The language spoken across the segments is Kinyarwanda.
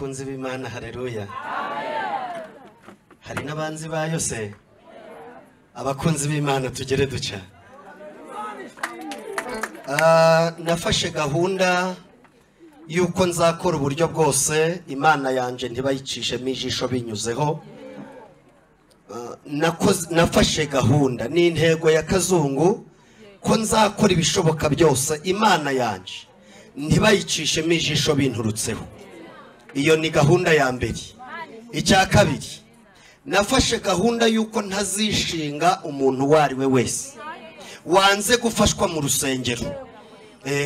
bakunzi b'Imana haleluya hari n'abanzi bayo se abakunzi b'Imana tugere duca nafashe gahunda yuko nzakora uburyo bwose Imana yanje ntibayicishe mijisho binyuzeho nafashe gahunda n'intego ya kazungu ko nzakora ibishoboka byose Imana yanje ntibayicishe mijisho binturutseho. Iyo ni gahunda ya mbere. Icya kabiri nafashe gahunda yuko ntazishinga umuntu wari we wese wanze gufashwa mu rusengero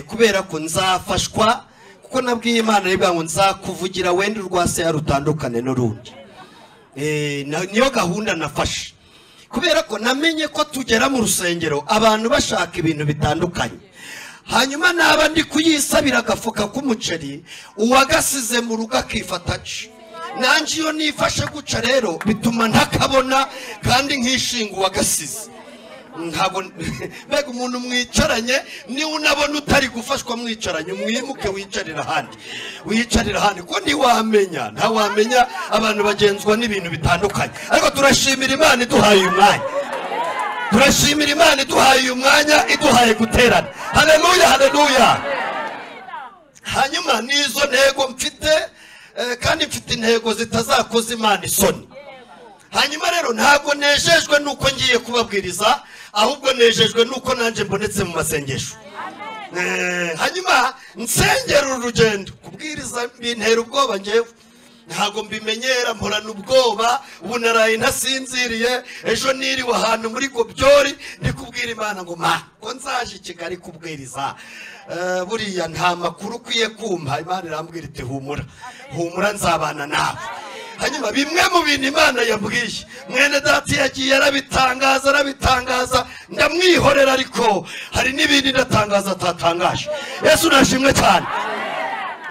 kubera ko nzafashwa kuko nabwiye Imana riba ngo nzakuvugira wende rwase yarutandukane n'urundi. Niyo gahunda nafashe kubera ko namenye ko tugera mu rusengero abantu bashaka ibintu bitandukanye, hanyuma naba ndi kuyisabira agafuka k'umuceri uwagasize mu rugo akifataje nanje iyo nifashe guca rero bituma ntakabona kandi nkishinga uwagasize. Ntabwo mbega umuntu mwicaranye ni unabona utari gufashwa mwicaranye mwimuke wicarira handi ko ntiwamenya ntawamenya abantu bagenzwa n'ibintu bitandukanye. Ariko turashimira Imana iduhaye umwanya, turashimira Imana iduhaye umwanya iduhaye guterana. Haleluya haleluya. Hanyuma nizo ntego mfite kandi mfite intego zitazakoza Imana isoni. Hanyuma rero ntabwo nejejwe nuko ngiye kubabwiriza ahubwo nejejwe nuko nanje mbonetse mu masengesho. Hanyuma nsengera urugendo kubwiriza bintera ubwoba ngewe ntago mbimenyera mporana ubwoba ubu naraye ntasinziriye ejo niriwe ahantu muri Gobyori ndi kubwira Imana ngo ko nzaje i Kigali kubwiriza buriya nta makuru ukwiye kumpa. Imana irambwira iti humura nzabana nawe. Hanyuma bimwe mu bintu Imana yabwiye mwene data yagiye arabitangaza ndamwihorera, ariko hari n'ibindi ndatangaza atatangaje. Yesu nashimwe cyane.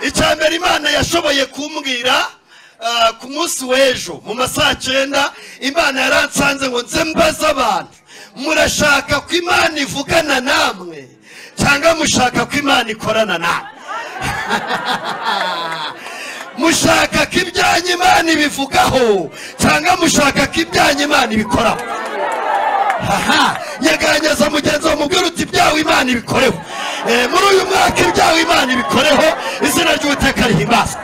Icyambere Imana yashoboye kumbwira ku munsi w'ejo mu masaha 9 Imana yaransanze ngo nze mbaza abantu, murashaka ko Imana ivugana namwe cyangwa mushaka ko Imana ikorana namwe? Mushaka ko ibyanyu Imana ibivugaho cyangwa mushaka ko ibyanyu Imana ibikoraho? Yaganyeza mugenzi wa mubwira uti ibyawe Imana ibikoreho. Muri uyu mwaka ibyawe Imana ibikoreho, izina ry'Uwiteka rihimbazwe.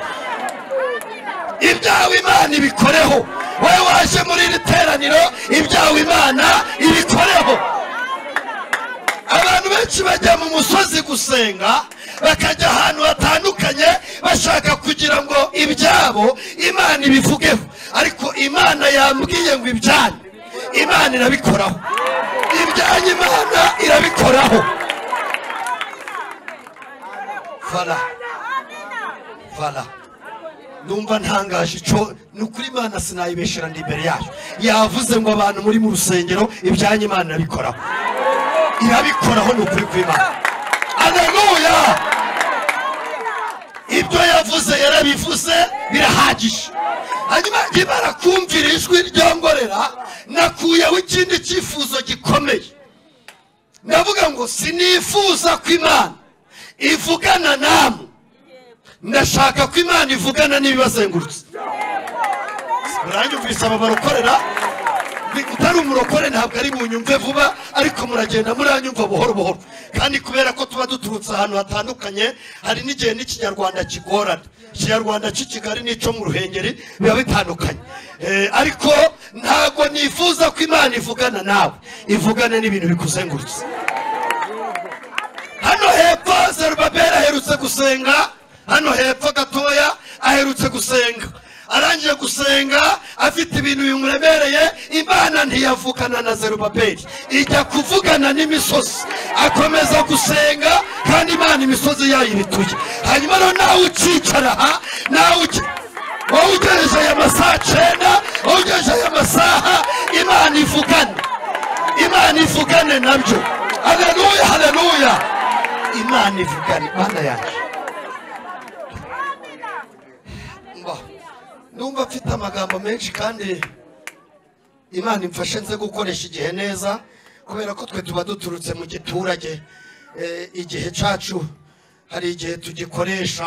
Ibyawe Imana ibikoreho. Wowe waje muri iri teraniro ibyawe Imana ibikoreho. Abantu benshi bajya mu musozi gusenga bakajya ahantu hatandukanye bashaka kugira ngo ibyabo Imana ibivugeho, ariko Imana yambwiye ngo ibyanyu Imana irabikoraho, ibyanyu Imana irabikoraho. Vala numva ntangaje ico nukuri Imana sinayibeshera ndi imbere yayo. Yavuze ngo abantu muri mu rusengero ibyanyu Imana irabikoraho nukuri kw'Imana. Haleluya. Ibyo yavuze yarabivuze birahagije. Hanyuma Imana kumvira ijwi ryongorera nakuyeho ikindi cyifuzo gikomeye. Ndavuga ngo sinifuza ko Imana ivugana namwe, ndashaka ko Imana ivugana n'ibibazengurutse. Muranyumvise aba barokorera utari umurokore ntabwo ari bunyumve vuba, ariko muragenda muranyumva buhoro buhoro. Kandi kubera ko tuba duturutse ahantu hatandukanye hari n'igihe n'ikinyarwanda kigorana. Ikinyarwanda cy'Ikigali n'ico mu Ruhengeri biba bitandukanye. Ariko ntabwo nifuza ko Imana ivugana nawe, ivugane n'ibintu bikuzengurutse. Hano hepfo Zerubabeli aherutse gusenga, hano hepfo gatoya aherutse gusenga. Arangije gusenga afite ibintu bimuremereye, Imana ntiyavugana na Zerubabeli, ijya kuvugana n'imisozi. Akomeza gusenga kandi Imana imisozi yayirituye. Hanyuma rero nawe ucicara nawe wowe ugejeje aya masaha 9, wowe ugejeje aya masaha Imana ivugane nabyo. Haleluya haleluya. Imana ivugane Mana yacu. Numva mfite amagambo menshi kandi Imana imfashe nze gukoresha igihe neza, kubera ko twe tuba duturutse mu giturage. Igihe cacu hari igihe tugikoresha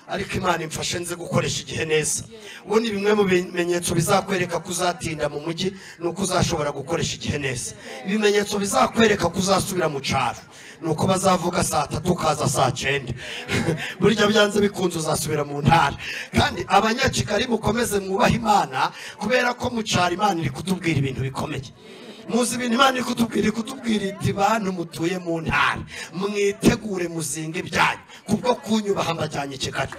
ariko Imana imfashe nze gukoresha igihe neza. Ubundi bimwe mu bimenyetso bizakwereka kuzatinda mu mujyi nuko uzashobora gukoresha igihe neza. Ibimenyetso bizakwereka kuzasubira mu caro nuko bazavuga saa 3 kaza saa 9. Burya byanze bikunze uzasubira mu ntara. Kandi abanyakigali mukomeze mwubaha Imana kubera ko mu caro Imana iri kutubwira ibintu bikomeye. Muzi ibintu Imana iri kutubwira iti bantu mutuye mu ntara mwitegure muzinga ibyanyu kubwo kunyubaha mbajyanye Kigali.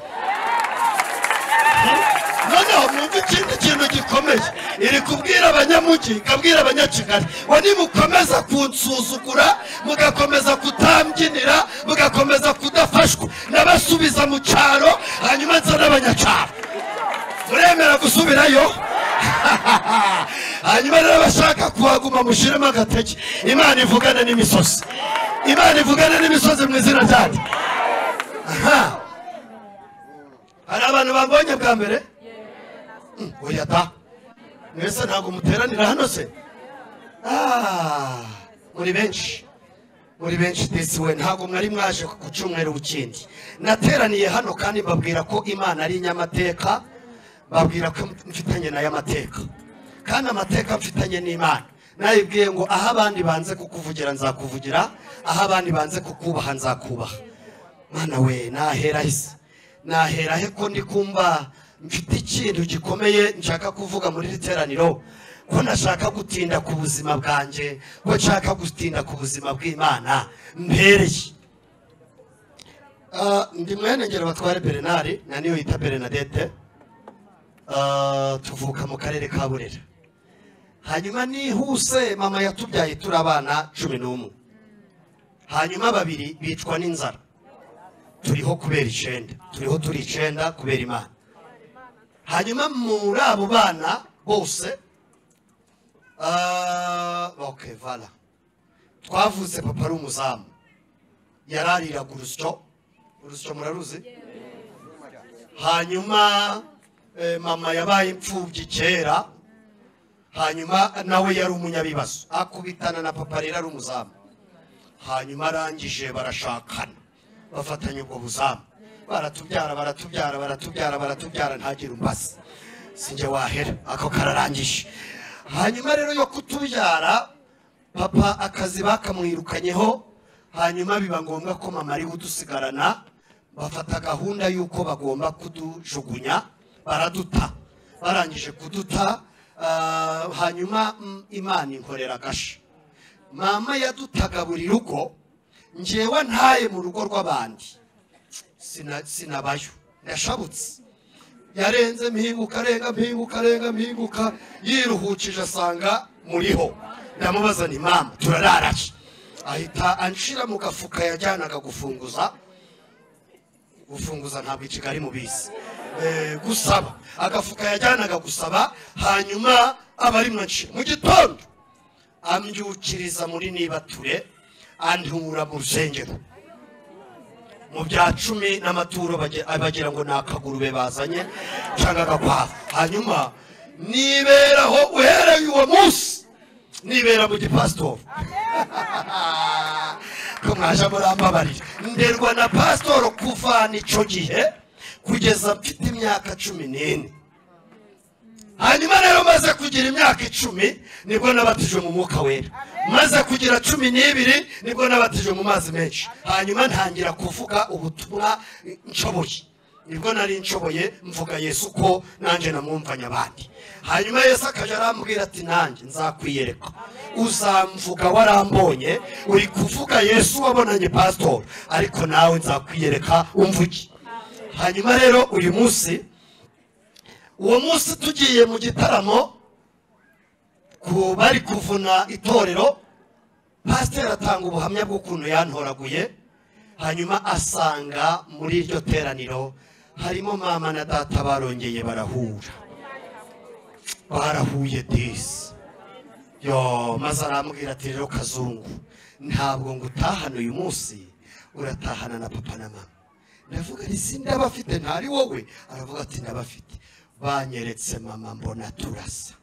Noneho mwumva ikindi kintu gikomeye iri kubwira abanyamujyi ikabwira abanyakigali ngo nimukomeza kunsuzugura mugakomeza kutambyinira mugakomeza kudafashwa nabasubiza mu cyaro hanyuma nza n'abanyacaro. Muremera gusubirayo? Hanyuma rero bashaka kuhaguma mushiremo agateke. Imana ivugana n'imisozi. Imana ivugana n'imisozi mu izina ryayo. Hari abantu bambonye bwa mbere? Oya da. Mwese ntabwo muteranira hano se? Muri benshi. Muri benshi disiwe ntabwo mwari mwaje ku cyumweru ukindi. Nateraniye hano kandi mbabwira ko Imana ari inyamateka. Babwira ko mfitanye nayo amateka. Kandi amateka mfitanye n'Imana. Nayibwiye ngo aho abandi banze kukuvugira nzakuvugira, aho abandi banze kukubaha nzakubaha. Mana we nahera hise. Nahera he ko ndi kumva mfite ikintu gikomeye nshaka kuvuga muri literaniro ko nashaka gutinda ku buzima bwanje, ko nshaka gutinda ku buzima bw'Imana mpereye. Ndi mwene ngero batware Bernard na niyo yita Bernadette. Tuvuka mu karere ka Burera. Hanyuma nihuse mama yatubyaye turi abana 11. Hanyuma babiri bicwa n'inzara. Turiho kubera icenda. Turiho turi icenda kubera Imana. Hanyuma muri abo bana bose okay voilà. Twavuze papa ari umuzamu. Yarariraga urusyo. Urusyo muraruzi? Hanyuma mama yabaye imfubyi kera. Hanyuma nawe yari umunyabibazo akubitana na papa rero ari umuzamu. Hanyuma arangije barashakana bafatanya ubwo buzamu baratubyara ntagira umbase sinjye wahera ako kararangije. Hanyuma rero yo kutubyara papa akazi bakamwirukanyeho. Hanyuma biba ngombwa ko mama ari udusigarana bafata gahunda yuko bagomba kudujugunya baraduta. Barangije kuduta hanyuma Imana inkorera gasha. Mama yadutaga buri rugo njewe ntaye mu rugo rw'abandi sinabayo yashabutse yarenze mpinguka yiruhukije asanga muriho. Ndamubaza ni mama turararaje. Ahita anshira mu gafuka yajyanaga gufunguza ntabwo Kigali mubizi. Gusaba agafuka yajyanaga gusaba. Hanyuma abari mwaci mu gitondo ambyukiriza muri nibature antura mu rusengero mu bya 10 n'amaturo bagira ngo nakagurube bazanye cyangwa agakwavu. Hanyuma niberaho uhereye uwo munsi nibera mu gipastor. Ko mwaje murambabarira nderwa na pastor kuva nico gihe kugeza mfite imyaka 14. Hanyuma rero maze kugira imyaka 10 nibwo nabatijwe mu mwuka wera. Maze kugira 12 nibwo nabatijwe mu mazi menshi. Hanyuma ntangira kuvuga ubutumwa nshoboye. Nibwo nari nshoboye mvuga Yesu ko nanje namwumvanya abandi. Hanyuma Yesu akaje arambwira ati nanjye nzakwiyereka. Uzamvuga warambonye uri kuvuga Yesu wabonanye pastor ariko nawe nzakwiyereka umvuge. Hanyuma rero uyu munsi uwo munsi tugiye mu gitaramo ku bari kuvuna itorero pastor atanga ubuhamya bw'ukuntu yantoraguye. Hanyuma asanga muri iryo teraniro harimo mama na data barongeye barahuye disi yo. Maze arambwira ati rero Kazungu ntabwo ngutahana uyu munsi uratahana na papa na mama. Ndavuga ati ndabafite ntari wowe. Aravuga ati ndabafite. Banyeretse mama mbona turasa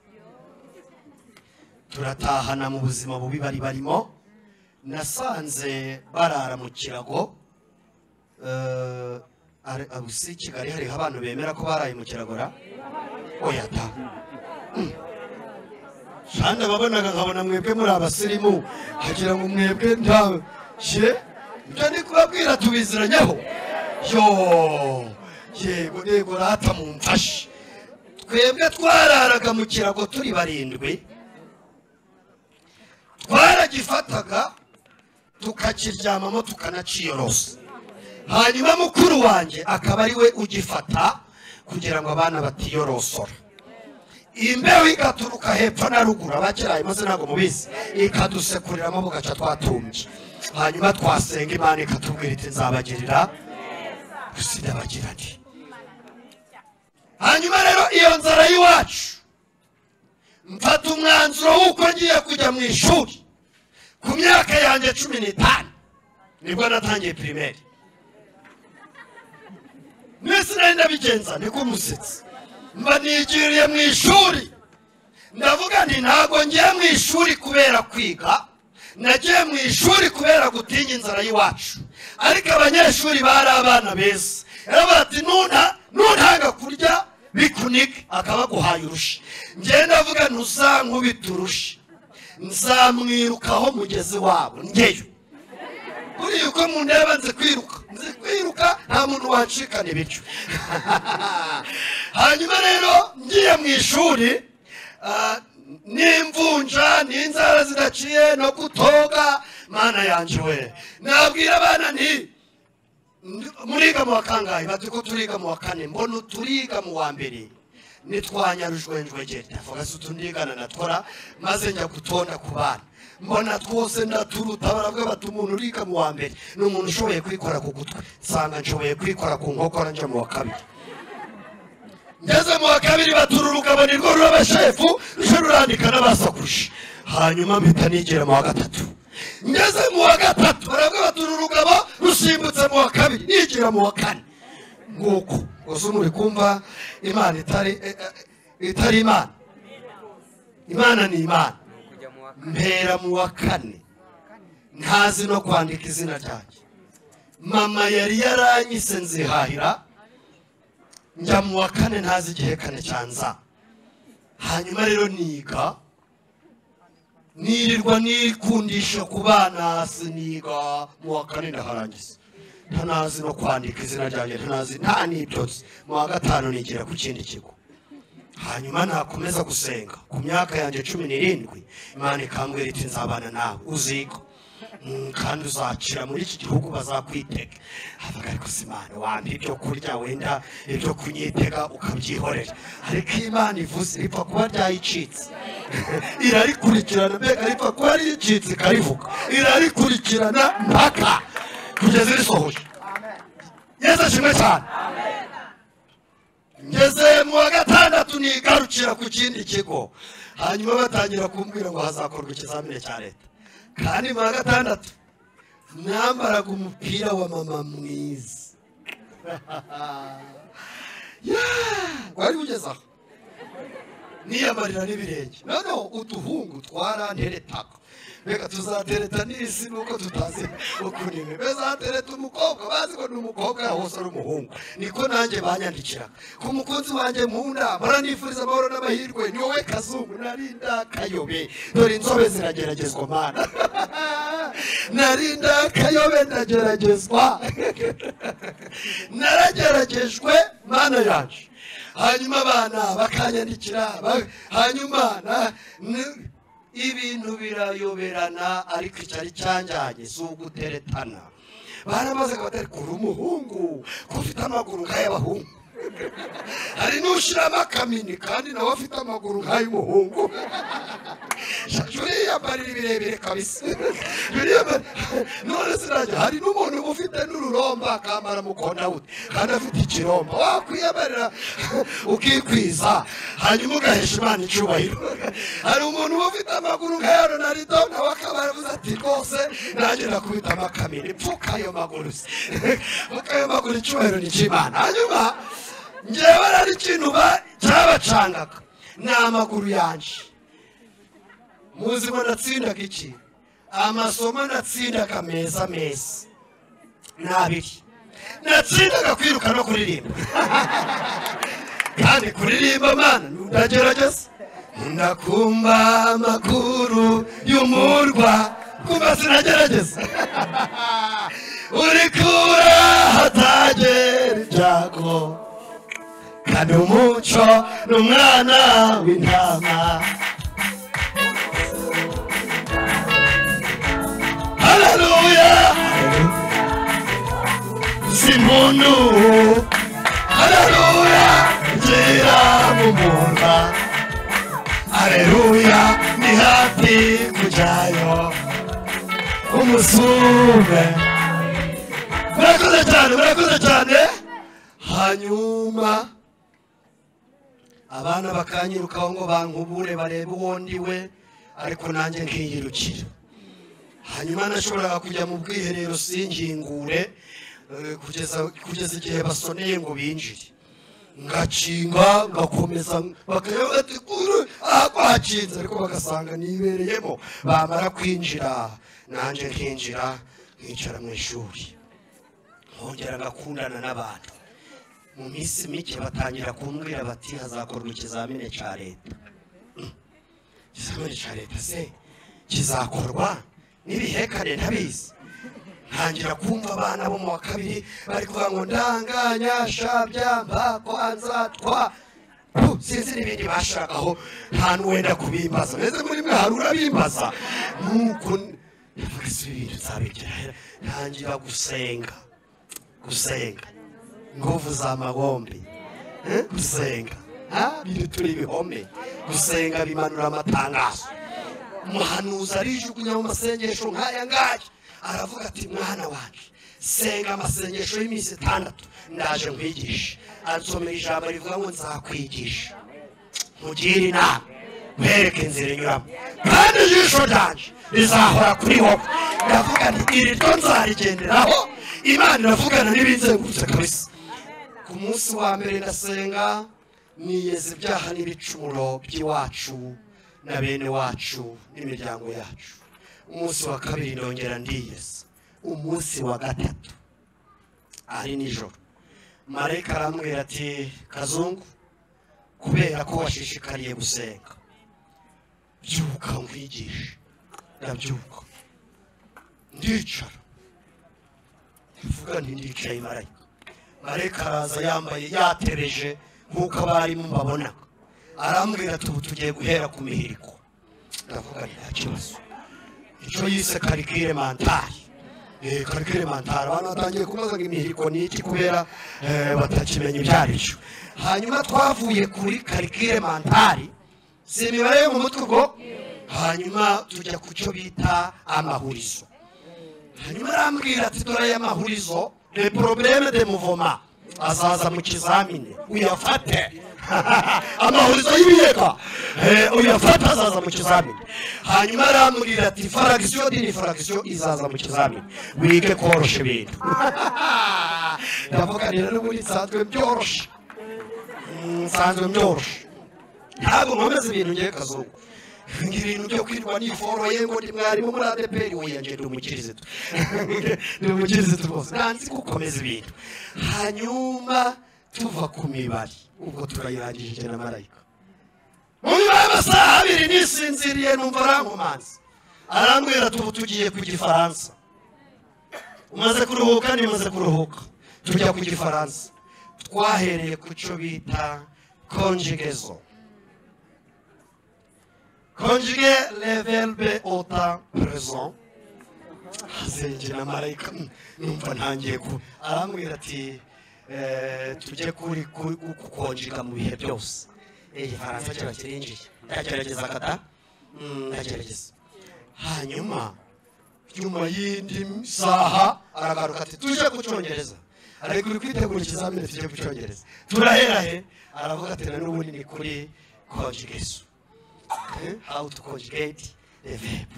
turatahana mu buzima bubi bari barimo. Nasanze barara mu kirago abusi Kigali hariho abantu bemera ko baraye mu kiragora oya ta shanda babonaga nkabona mwebwe muri abasirimu hagira ngo mwebwe ntashe ibyo ndi kubabwira tubiziranyeho yo yego nego rata mumfashe twebwe twararaga mu kirago turi barindwi twaragifataga tukakiryamamo tukanaciyorosa hanyuma mukuru wanjye akaba ari we ugifata kugira ngo abana batiyorosora imbeho igaturuka hepfo na ruguru abakiraye maze ntabwo mubizi ikadusekuriramo bugaca twatumbye hanyuma twasenga Imana ikatubwira iti nzabagirira gusidabagira ati hanyuma rero iyo nzara y'iwacu mfata umwanzuro w'uko ngiye kujya mu ishuri ku myaka yanjye 15 nibwo natangiye primaire nese nenda bigenza niko musetsi mba nigiriye mu ishuri ndavuga nti ntago ngiye mu ishuri kubera kwiga nagiye mu ishuri kubera gutinya inzara y'iwacu ariko abanyeshuri bari abana beza bati nuntanga kurya bikunike akaba guhaye urushi ngiye ndavuga ntuzankubita urushi nzamwirukaho mugezi wabo ngeyo buri yuko mundeba nzi kwiruka nta muntu wancikana ibicyo hanyuma rero ngiye mu ishuri n'imvunja n'inzara zidaciye no kutoga mana yanje we nabwira abana nti muriga mu wakangaye bati ko turiga mu wa kane mbona turiga mu wa mbere nitwanyarujwenjwegera ndavuga se tundigana natwara maze njya gutonda ku bana mbona twose ndaturuta baravuga bati umuntu uriga mu wa mbere n'umuntu ushoboye kwikora ku gutwi nsanga nshoboye kwikora ku nkokora nje mu wa kabiri ngeze mu wa kabiri batururuka bonirwo rurabashefu rurandika n'abasakushi hanyuma mpita nigera mu wa gatatu ngeze mu wa gatatu baravuga batururuka bo rusimbutse mu wa kabiri nigera mu wa kane nguko gusa muri kumva Imana itari Imana Imana ni Imana mpera mu wa kane ntazi no kwandika izina ryanjye mama yari yaranyise nzihahira njya mu wa kane ntazi igihe kane cyanza hanyuma rero niga nirirwa nikundisha ku bana siniga mu wa kane ndaharangiza ntanazi no kwandika izina ryanjye nta n'ibyotsi mu wa gatanu nigira ku kindi kigo hanyuma nakomeza gusenga ku myaka yanjye 17 Imana ikambwira iti nzabana nawe uziga kandi uzakira muri iki gihugu bazakwitega avuga ariko Imana wampa ibyo kurya wenda ibyo kunyitega ukabyihorera ariko Imana ivuze ripfa kuba ryayicitse irarikurikirana mbega ripfa kuba ryicitse ikarivuga irarikurikirana mpaka kugeza risohoje Yesu ashimwe cyane ngeze mu wa gatandatu nigarukira ku kindi kigo hanyuma batangira kumbwira ngo hazakorwa ikizamini cya leta kandi mu wa gatandatu nambaraga umupira wa mama mwiza wari ugeze aho niyamarira n'ibirenge noneho uduhungu twaranteretaga reka tuzatereta n'isi nuko tutazi ukuri bezatereta umukobwa bazi ko n'umukobwa hose ari umuhungu niko nanjye banyandikira ku mukunzi wanjye nkunda baranifuriza amahoro n'amahirwe ni wowe Kazungu narinda Kayobe dore inzobe zirageragezwa mana narinda Kayobe ndageragezwa narageragejwe mana yacu hanyuma abana bakanyandikira hanyuma ibintu birayoberana ariko icyari cyanjanye zuguteretana baramaze kubatari kuri umuhungu kufite amaguru nk'ay'abahungu hari n'ushiramo akamini kandi nawe afite amaguru nk'ay'umuhungu juriya barira birebire kabisa none sinajya hari n'umuntu ufite n'ururomba akamara mukonda wute kandi afite ikiromba wakwiyabarira ukikwiza hanyuma ugahesha Imana icyubahiro hari umuntu ufite amaguru nk'aya Ronaldo nawe akaba yaravuze ati rwose nanjye nakubitamo akamini pfuka ayo maguru se pfuka ayo maguru icyubahiro ni cy'Imana hanyuma ngewe ari ikintu cyabacangaga ni amaguru yanje muzima natsindaga iki amasomo natsindaga meza nabiri natsindaga kwiruka no kuririmba kandi kuririmba mana ndagerageza ndakumva amakuru y'umurwa kumva sinagerageza uri kure hatagera ibyago kandi umuco n'umwana w'intama haleluya simuntu haleluya gira mu murwa haleluya ni hafi kujyayo umusume murakoze cyane hanyuma abana bakanyirukaho ngo bankubure barebe uwo ndiwe ariko nanjye nkiyirukira hanyuma nashoboraga kujya mu bwiherero singingure kugeza igihe basoneye ngo binjire ngacinga ngakomeza bakayoba ati kwacinze ariko bagasanga nibereyemo bamara kwinjira nanjye nkinjira nkicara mu ishuri nkongera ngakundana n'abantu mu minsi mike batangira kumbwira bati hazakorwa ikizamini cya leta ikizamini cya leta se kizakorwa n'ibihekane ntabizi ntangira kumva abana bo mu wa kabiri bari kuvuga ngo ndanganya shabyamba kwanza twa sinzi n'ibindi bashakaho nta n'uwenda kubimbaza meze muri mwe hari urabimbaza nuko ndavuga si ibintu nzabigera ntangira gusenga nguvu za magombe gusenga biri turi ibihome gusenga bimanura amatangazo umuhanuzi arijugunya mu masengesho nk'aya ngaya aravuga ati mwana wanjye senga amasengesho y'iminsi 6 ndaje nkwigisha ansomera ijambo rivuga ngo nzakwigisha mugire inama mwereke inzira inyuramo kandi ijisho ryanje rizahora kuri wowe ndavuga nti iri ryo nzarigenderaho imana iravugana n'ibinzengurutse kabisa ku munsi wa mbere ndasenga niyeze ibyaha n'ibicumuro by'iwacu na bene wacu n'imiryango yacu umunsi wa kabiri ndongera ndiyeza umunsi wa gatatu ari nijoro marayika arambwira ati Kazungu kubera ko washishikariye gusenga byuka nkwigishe ndabyuka ndicara mvuga nti ndicaye marayika araza yambaye yatebeje nk'uko abarimu mbabona arambwira ati ubu tugiye guhera ku mihiriko ndavuga nta kibazo icyo yise karikire mentale abantu batangiye kubaza ngo imihiriko ni iki kubera batakimenya ibyo ari byo hanyuma twavuye kuri karikire mentale si imibare yo mu mutwe ubwo hanyuma tujya ku cyo bita amahurizo hanyuma arambwira ati dore aya mahurizo le problème de mouvement azaza mu kizamini uyafate amahurizo y'ibiyeka uyafata azaza mu kizamini hanyuma arambwira ati fraction dini fraction izaza mu kizamini wige korosha ibintu ndavuga rero n'ubundi nsanzwe byoroshe ntabwo nkomeza ibintu ngiye Kazungu ibintu byo kwirwa niforoye ngo ndi mwarimu muri ADPR wiyanje ndi umukirizitu rwose nanzi gukomeza ibintu hanyuma tuva ku mibare ubwo turayirangije na marayika mu mibare amasaha 2 nisinziriye numva arankomanze arambwira tubu tugiye ku gifaransa umaze kuruhuka nimaze kuruhuka tujya ku gifaransa twahereye ku cyo bita conjugaison conjuguer les verbes au temps présent hazenje na marayika numva ntangiye ku arambwira ati tujye kuri kukonjiga mu bihe byose igifaransa cyaba kirinjiye ndagerageza kata ndagerageza hanyuma nyuma y'indi saha aragaruka ati tujye ku cyongereza ariko uri kwitegura ikizamini tujye ku cyongereza turahera he aravuga ati na n'ubundi ni kuri conjugation how to conjugate the verb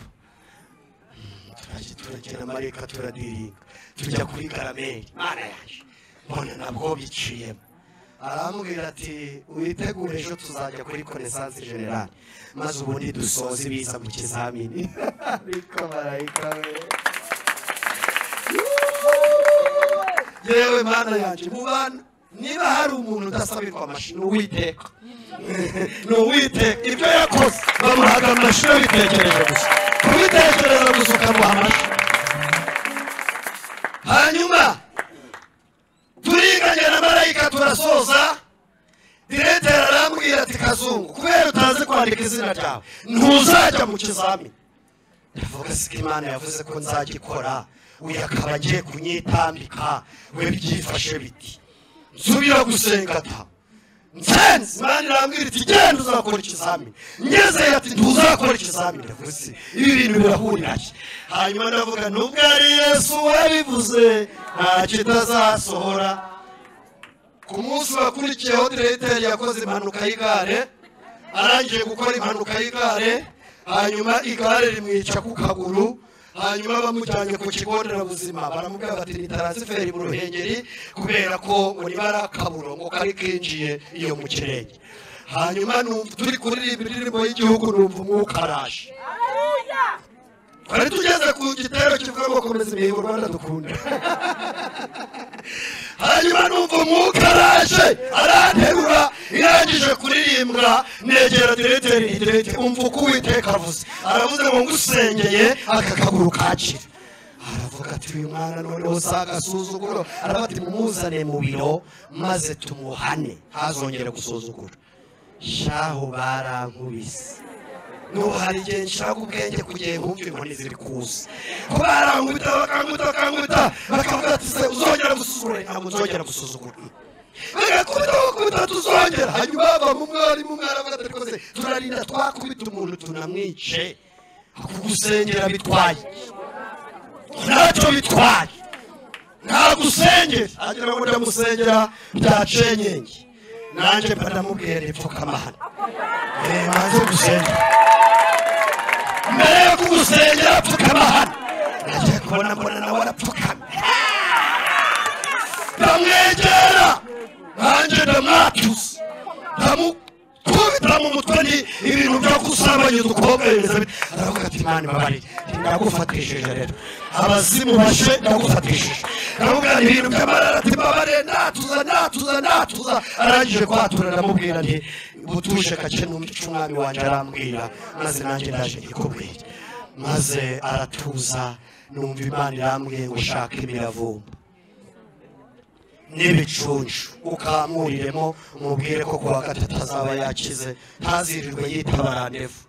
turagenda marayika turadiringa tujya kuri karameri mana yaje mbona nabwo biciyemo arambwira ati witegure ejo tuzajya kuri connaissance generale maze ubundi dusoze ibiza mu kizamini ariko marayika we yewe mana yanjye mu bana niba hari umuntu udasabirwa amashyi ni Uwiteka ni Uwiteka ibyo yakoze bamuhaga amashyi bitekereje gusa kubitekereza gusa ukamuha amashyi hanyuma turiganye na marayika turasoza diregiteri arambwira ati Kazungu kubera utazi kwandika izina ryawe ntuzajya mu kizamini ndavuga siko Imana yavuze ko nzagikora uyu akaba agiye kunyitambika we byifashe biti nsubira gusenga ta nsenze Imana irambwira iti genda uzakora ikizamini ngeze ati ntuzakora ikizamini ndavuze ibi bintu birahuriranye hanyuma ndavuga nubwo ari Yesu wabivuze nta kitazasohora ku munsi wakurikiyeho diregiteri yakoze impanuka y'igare arangiye gukora impanuka y'igare hanyuma igare rimwica ku kaguru hanyuma bamujyanye ku kigo nderabuzima baramubwira bati ni taransiferi mu Ruhengeri kubera ko ngo niba ari akaburo ngo kari kinjiye iyo mu kirenge hanyuma turi kuririmba indirimbo y'igihugu numva umwuka araje twari tugeze ku gitero kivuga ngo komeza imihigo Rwanda dukunda hanyuma numva umwuka araje aranterura irangije kuririmbwa negera diregiteri umva uko Uwiteka avuze aravuze ngo ngusengeye aka kaguru kakira aravuga ati uyu mwana noneho si agasuzuguro aravuga ati mumuzane mu biro maze tumuhane ntazongere gusuzugura shaho barankubise n'ubu hari igihe nshaka ubwenge kugiye nkumva inkoni ziri kuza ko barankubita bakankubita bakavuga ati se uzongera gusuzugura ntabwo nzongera gusuzugura bagakubita tuzongera hanyuma bava umwarimu mwaravuga ati rwose turarinda twakubita umuntu tunamwice kugusengera bitwaye ntacyo bitwaye nta gusengera agira ngo ndamusengera byacenyenge nanjye ndamubwira ipfukamana maze gusengera mbere yo kugusengera pfukamana nagiye kubona mbona nawe arapfukama ndamwegera nanjye ndamwatuza ndamukubita mu mutwe ni ibintu byo gusambanya udukobwa aravuga ati Imana ibabarire ndagufatishije rero abazimu bashe ndagufatishije ndamubwira ibintu by'amarara ati mbabarire natuza arangije kwatura ndamubwira nti butuje kake n'umuco umwami wanjye arambwira maze nanjye ndaje nkikubwira maze aratuza numva Imana irambwiye ngo ushaka imiravumba n'ibicuncu ukamuriremo umubwire ko kuwa gatatu azaba yakize ntazirirwe yitaba randevu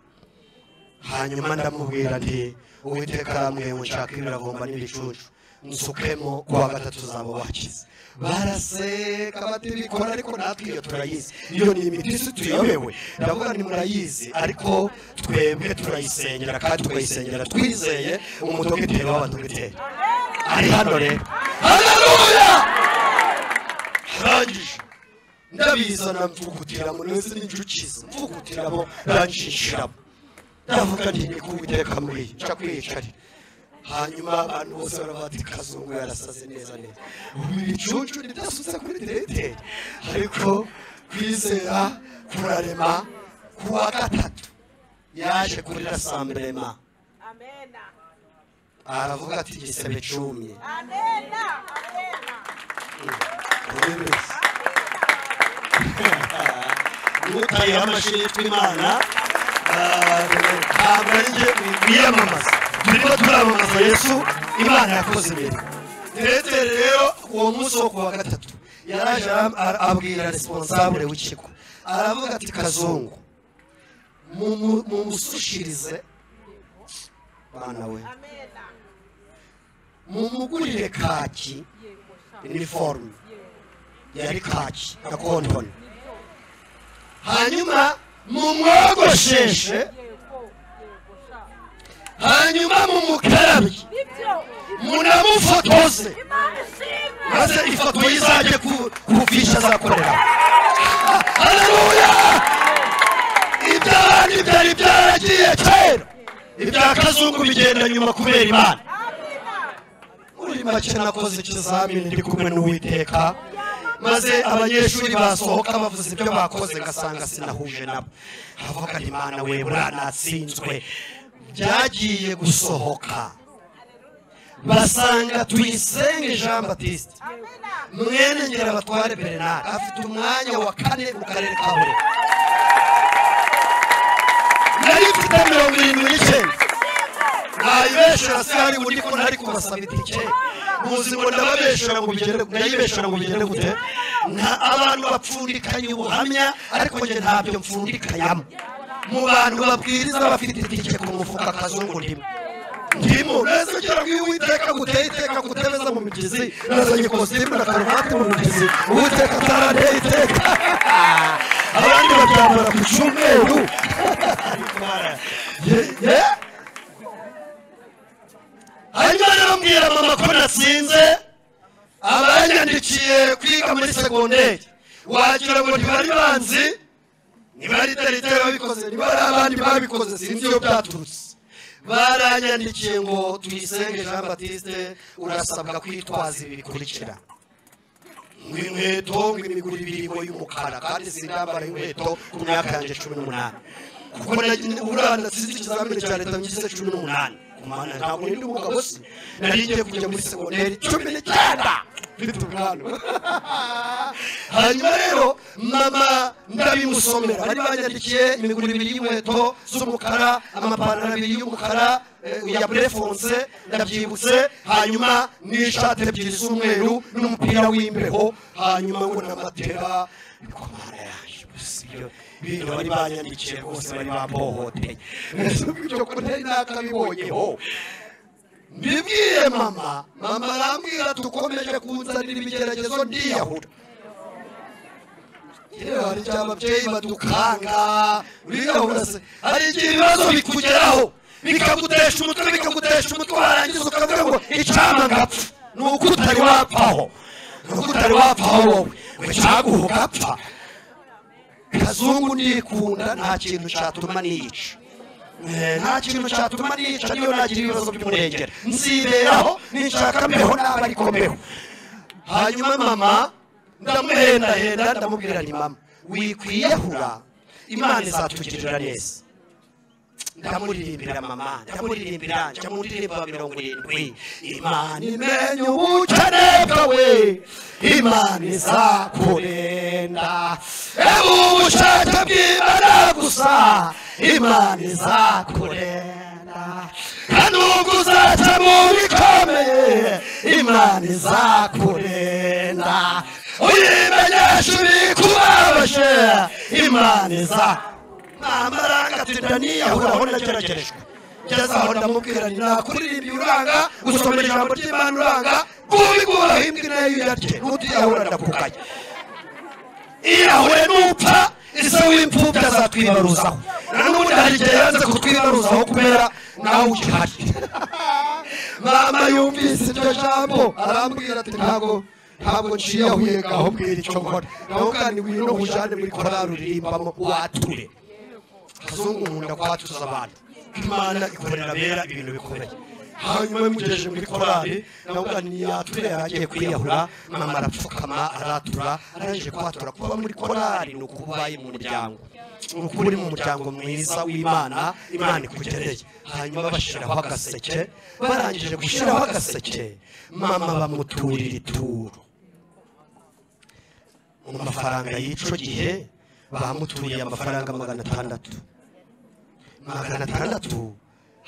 hanyuma ndamubwira nti Uwiteka arambwiye ngo nshaka imiravumba n'ibicuncu nsukemo kuwa gatatu uzaba wakize baraseka bati bikora ariko natwe iyo turayizi iyo ni imiti si tuyobewe ndavuga ni murayizi ariko twebwe turayisengera kandi tukayisengera twizeye umudogiteri w'abadogiteri ari hano rero haleluya arangije ndabizana mvugutira mu nezi n'injukiza mvugutiramo ranjishiramo ndavuga nti ni Uwiteka muri nca kwiyicarira hanyuma abantu bose barabati Kazungu yarasaze neza ubu ibicuncu nidasutse kuri diregiteri ariko kwizera kurarema kuwa gatatu yaje kuri rasamburema aravuga ati igisebe cumye mutaye amashyi yitwa Imana ntabwo ari njye wiyamamaza turimo turamamaza Yesu Imana yakoze imirimo diregiteri rero uwo munsi wo kuwa gatatu yaraje abwira responsable w'ikigo aravuga ati Kazungu mumusushirize bana we mumugurire kaki uniforme yari kaki na kontoni hanyuma mumwogosheshe hanyuma mumukarabye munamufotoze maze ifoto izajye kufisha azakorera haleluya iby'abandi byari byaragiye kera ibya Kazungu bigenda nyuma kubera Imana muri make nakoze ikizamini ndi kumwe n'Uwiteka maze abanyeshuri basohoka bavuze ibyo bakoze ngasanga sinahuje nabo havuga nti Imana we buranatsinzwe byagiye gusohoka basanga Tuyisenge Jean Baptiste mwene Ngirabatware Bernard afite umwanya wa 4 mu karere ka Burera. Nari mfite 79 nayibeshera sari undi ko ntari kubasaba itike muzi ngo ndababeshera ngo bigere ndayibeshera ngo bigere gute abantu bapfundikanye ubuhamya ariko nje ntabyo mfundikanyamo mu bantu babwiriza bafite itike ku mufuka Kazungu ndimo neza cyangwa Uwiteka guteye iteka gutebeza mu migizi nazanye costume na karuvati mu migizi Uwiteka taranteye iteka abandi babyambara ku cyumweru hanyuma rero mbwira mama ko natsinze abanyandikiye kwiga muri segonderi wagira ngo ntibari banzi ntibari terite babikoze ntibari abandi babikoze sinzi iyo byaturutse baranyandikiye ngo Tuyisenge Jean Baptiste urasabwa kwitwaza ibi bikurikira inkweto imiguru ibiri y'umukara kandi sindambara inkweto ku myaka yanjye 18 kuko urana sinzi ikizamini cya leta ngize 18 kumana ntabwo ndi umugabo se nari ngiye kujya muri segonderi 19 mfite umwana hanyuma rero mama ndabimusomera bari banyandikiye imiguru ibiri y'inkweto z'umukara amapantaro abiri y'umukara ya brefonse ndabyibutse hanyuma n'ishati ebyiri z'umweru n'umupira w'imbeho hanyuma ngo namatera bikomana yaje busibyo bintu bari banyandikiye rwose bari bambohoteye ibyo ko ntari nakabibonyeho mbibwiye mama arambwira tukomeje kunzanira ibigeragezo ndiyahura yewe hari ababyeyi badukanga uriyahura se hari igihe ibibazo bikugeraho bikagutesha umutwe warangiza ukavuga ngo icama ngapfa nuko utari wapfaho wowe wecaguha ugapfa Kazungu ndikunda nta kintu cyatuma niyica nta kintu cyatuma niyica niyo nagira ibibazo by'umurengera nziberaho ninshaka mbeho naba ariko mbeho hanyuma mama ndamuhenda ndamubwira nti mama wikwiyahura Imana izatugirira neza ndamuririmbira mama ndamuririmbira ndamuririmba 70 Imana imenye ubukene bwawe Imana izakurenda ubushake bw'Imana gusa Imana izakurenda nubwo uzaca mu bikomeye Imana izakurenda uyimenyesha ibikubabaje Imana izakurenda amaranga tudaniyaho nageragerejwe cyazaho ndamubwira ni nakuririmba uranga gusomera ijambo ry'Imana uranga ubigura himbwe nayo yarye nutiyahura ndakukaye iyahure nupfa ise w'impfubyi azatwibaruzaho n'ubundi hari igihe yanze kutwibaruzaho kubera nawe ugihari mama yumvise iryo jambo arambwira ati ntabwo nciyahuye ngaho mbwira icyo nkora naho kandi wino ujane muri korari uririmbamo wature Kazungu nkunda kwatuza abantu Imana ikorera bera ibintu bikomeye hanyuma mugejeje muri korari navuga ni yature yagiye kwiyahura mama arapfukama aratura arangije kwatura kuba muri korari no kubaye mu muryango ukuri mu muryango mwiza w'Imana Imana ikugereye hanyuma bashiraho agaseke barangije gushiraho agaseke mama bamuturira ituro mu mafaranga y'ico gihe bamuturiye amafaranga 600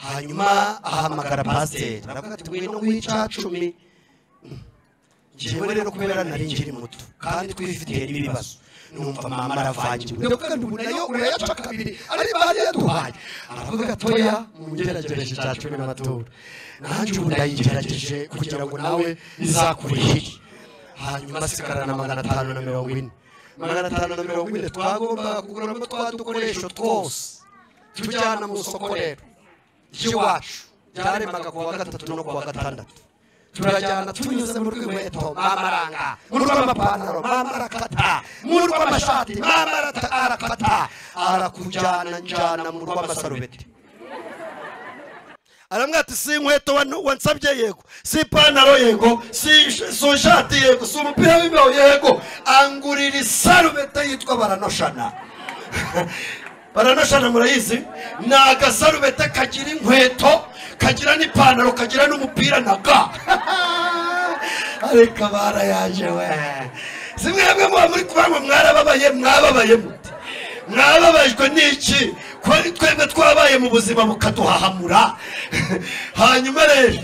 hanyuma ahamagara pasiteri aravuga ati ngwino wica 10 jewe rero kubera nari ngiri muto kandi twifitiye n'ibibazo numva mama aravangiwe ndavuga ndi nayo urayaca kabiri ari bari yaduhaye aravuga toya mungeragereje cya 10 n'amaturo nanjye ubu ndayigerageje kugira ngo nawe izakurihire hanyuma sigarana 540 twagomba kuguramo twadukoresho twose tujyana mu soko rero iwacu byaremaga kuwa 3 no kuwa 6 turajyana tunyuze mu rw'inkweto mama aranga mu rw'amapantaro mama arakata mu rw'amashati mama arakata arakujyana njyana mu rw'amasarubeti aramwira ati si inkweto wansabye yego si ipantaro yego si ishati yego si umupira w'imbeho yego angurira isarubeti yitwa baranoshana baranashana murayizi, ni agasarubete kagira inkweto, kagira n'ipantaro, kagira n'umupira na ga. Ariko barayaje we. Simwebwe muba muri kubango mwarababaye mute? Mwababajwe n'iki? Kwari twebwe twabaye mu buzima bukaduhahamura. Hanyuma rero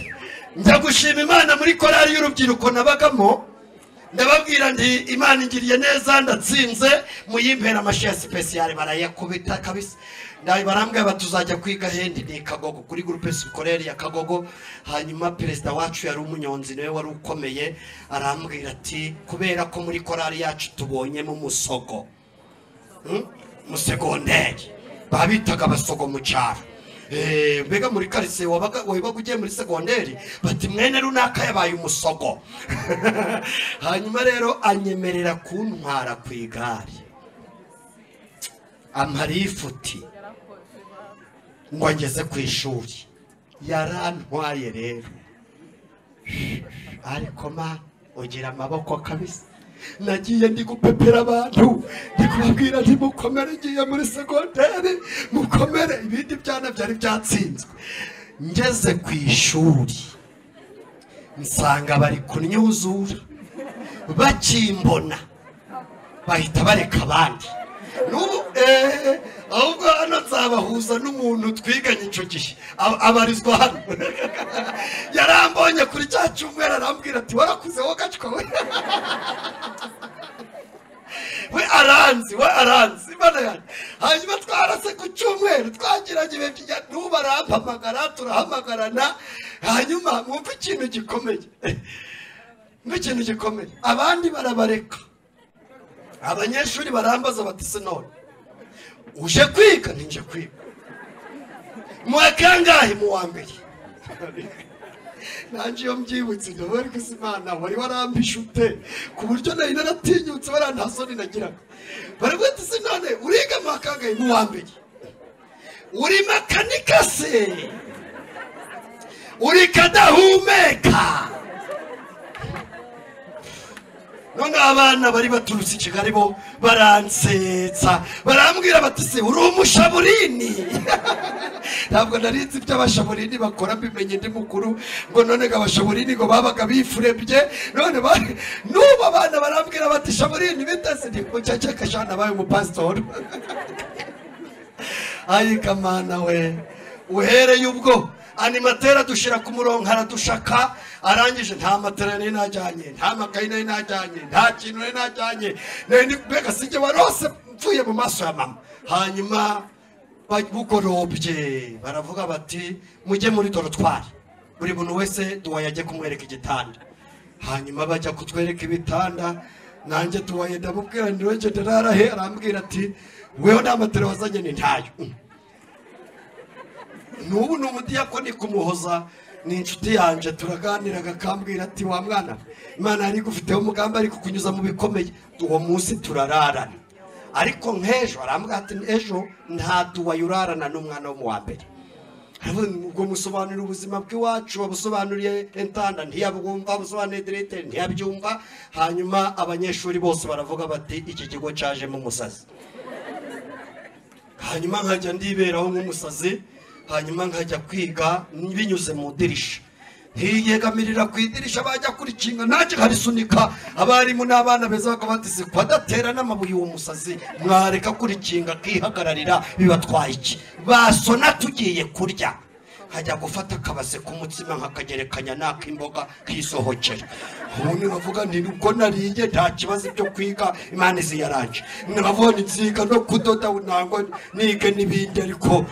njya gushima Imana muri korali y'urubyiruko nabagamo, ndababwira ndi Imana ingiriye neza, ndatsinze, muyimpera amashiya special barayakubita kabisa. Ndaye barambwe batuzajya kwiga hendi ni Kagogo kuri groupe scolaire ya Kagogo. Hanyuma perezida wacu yari umunyonzi nawe wari ukomeye, arambwira ati kubera ko muri korali yacu tubonye mu musogo mu segonderi babitaga abasogo mu cyaro. Mbega muri karise wabaga ugiye muri segonderi bati mwene runaka yabaye umusogo. Hanyuma rero anyemerera kuntwara ku igare, amarifuti ngo ngeze ku ishuri. Yarantwaye rero, ariko ma ugira amaboko kabisa. Nagiye ndi gupepera abantu, ndikubabwira nti mukomere, ngiye muri segonderi mukomere, ibindi byana byari byatsinzwe. Ngeze ku ishuri nsanga bari kunyuzura, bakimbona bahita bareka abandi. Nubu ahubwo hano nzabahuza n'umuntu twiganye icyo gihe abarizwa hano. Yarambonye kuri cya cyumweru arambwira ati warakuze wo gacwa we. We aranzi Imana yanjye. Hanyuma twarase ku cyumweru twagiranye ibyo n'ubarampamagara turahamagarana. Hanyuma mwumva ikintu gikomeye, abandi barabareka, abanyeshuri barambaza bati se none uje kwiga? Ninje kwiga. Mwakangahe mu wa mbere? Nanjye iyo mbyibutse ndabona ko Imana wari warambishe ute ku buryo nari naratinyutse, barantasoni nagiraga. Baravuga ati se none uriga mwakangahe mu wa mbere? Uri makanika se? Uri kadahumeka? None abana bari baturutse i Kigali bo baransetsa, barambwira bati se uri umushaburini? Ntabwo narinzi ibyo abashaburini bakora, mbimenye ndi mukuru. Ngo none abashaburini ngo babaga bifurebye, none n'ubu abana barambwira bati shaburini bitase ndi kuceceka shana baye umupasitori. Ayika Mana we, uhereye ubwo animatera dushira ku murongo aradushaka, arangije nta matera ni najyanye, nta makayi ni najyanye, nta kintu ni najyanye, mbega sinjye warose mvuye mu maso ya mama. Hanyuma bugorobye baravuga bati mujye muri dorotwari, buri muntu wese duwaye ajye kumwereka igitanda. Hanyuma bajya kutwereka ibitanda, nanjye duwaye ndamubwira ndi wenje ndararahe, arambwira ati wewe nta matera wazanye ni ntayo. Nubu n'umudiyakoni kumuhoza ni inshuti yanje, turaganira akambwira ati wa mwana Imana yari gufiteho umugambi ari kukunyuza mu bikomeye, uwo munsi turararana. Ariko nk'ejo arambwira ati ejo nta duwaye urarana n'umwana wo mu wa mbere. Ubwo musobanurira ubuzima bw'iwacu, abusobanuriye entanda ntiyabwumva, abusobanuriye directeur ntiyabyumva. Hanyuma abanyeshuri bose baravuga bati iki kigo cyajemo umusazi. Hanyuma nkajya ndiberaho nk'umusazi, hanyuma nkajya kwiga binyuze mu dirisha, ntiyegamirira ku idirisha bajya kurikinga, nanjye nkabisunika. Abarimu n'abana beza bakabatise kwadatera n'amabuye uwo musazi, mwareka kurikinga kihagararira bibatwaye iki? Basona tugiye kurya, nkajya gufata akabase k'umutsima nkakagerekanya n'ak'imboga kisohokera. Ubundi nkavuga nti uko nariye nta kibazo byo kwiga, Imana izi yaranje. Nkabona inziga no kudoda nangwa nige n'ibindi, ariko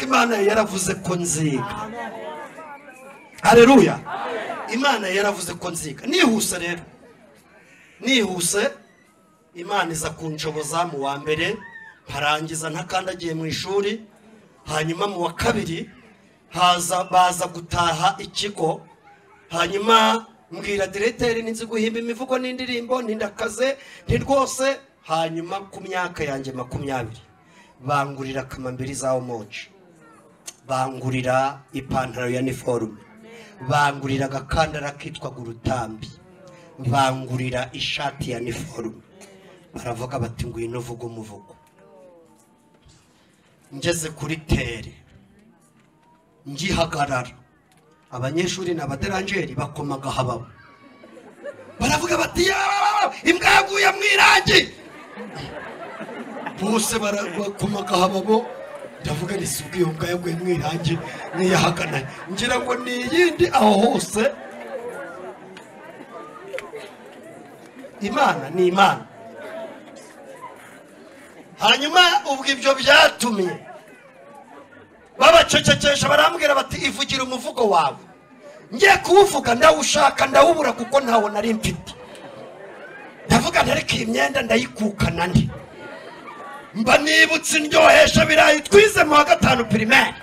Imana yaravuze ko nziga. Haleluya. Imana yaravuze ko nziga. Nihuse Imana iza kunshoboza mu wa mbere, mparangiza ntakandagiye mu ishuri. Hanyuma mu wa kabiri baza gutaha ikigo. Hanyuma mbwira directeur ninzi guhimba imivugo n'indirimbo, ndakaze nti rwose. Hanyuma ku myaka yanjye 20 bangurira kamambiri za Omoji, bangurira ipantaro ya uniforme, bangurira agakandara kitwa gurutambi, bangurira ishati ya uniforme. Baravuga bati ngwino vuga umuvugo. ngeze kuri tere ngihagarara abanyeshuri n'abaderangeri bakomaga hababo baravuga bati imbwa yaguye mu irangi bose barakomaga hababo ndavuga ni sugi imbwa yaguye mu irangi niyahagana ngira ngo ni yindi aho hose Imana ni Imana. Hanyuma ubwo ibyo byatumye babacecekesha barambwira bati ivugira umuvugo wawe. Ngiye kuwuvuga ndawushaka ndawubura kuko ntawo nari mfite. Ndavuga ntareka imyenda ndayikukana ndi. Mba nibutse indyohesha birayi twize mu wa gatanu primaire.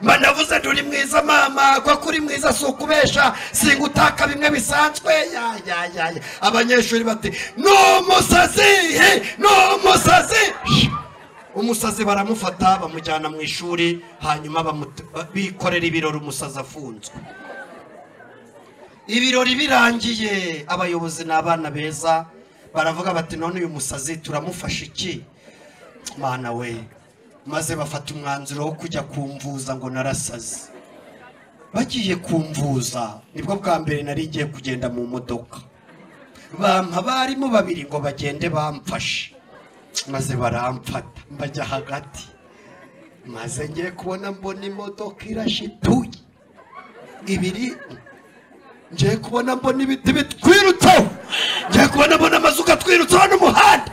Mba ndavuze nduri mwiza mama kwa kuri mwiza sukubesha singutaka bimwe bisanzwe ya abanyeshuri bati no musazi umusazi baramufata bamujyana mu ishuri hanyuma bikorera ibirori umusazi afunzwe. Ibirori birangiye abayobozi n'abana beza baravuga bati none uyu musazi turamufasha iki mana we maze bafata umwanzuro wo kujya kumvuza ngo narasaze. Bagiye kumvuza nibwo bwa mbere nari ngiye kugenda mu modoka bampa barimo babiri ngo bagende bamfashe maze baramfata mbajya hagati maze ngiye kubona mbona imodoka irashituye ibiri ngiye kubona mbona ibiti bitwirutseho ngiye kubona mbona amazuka twirutseho n'umuhanda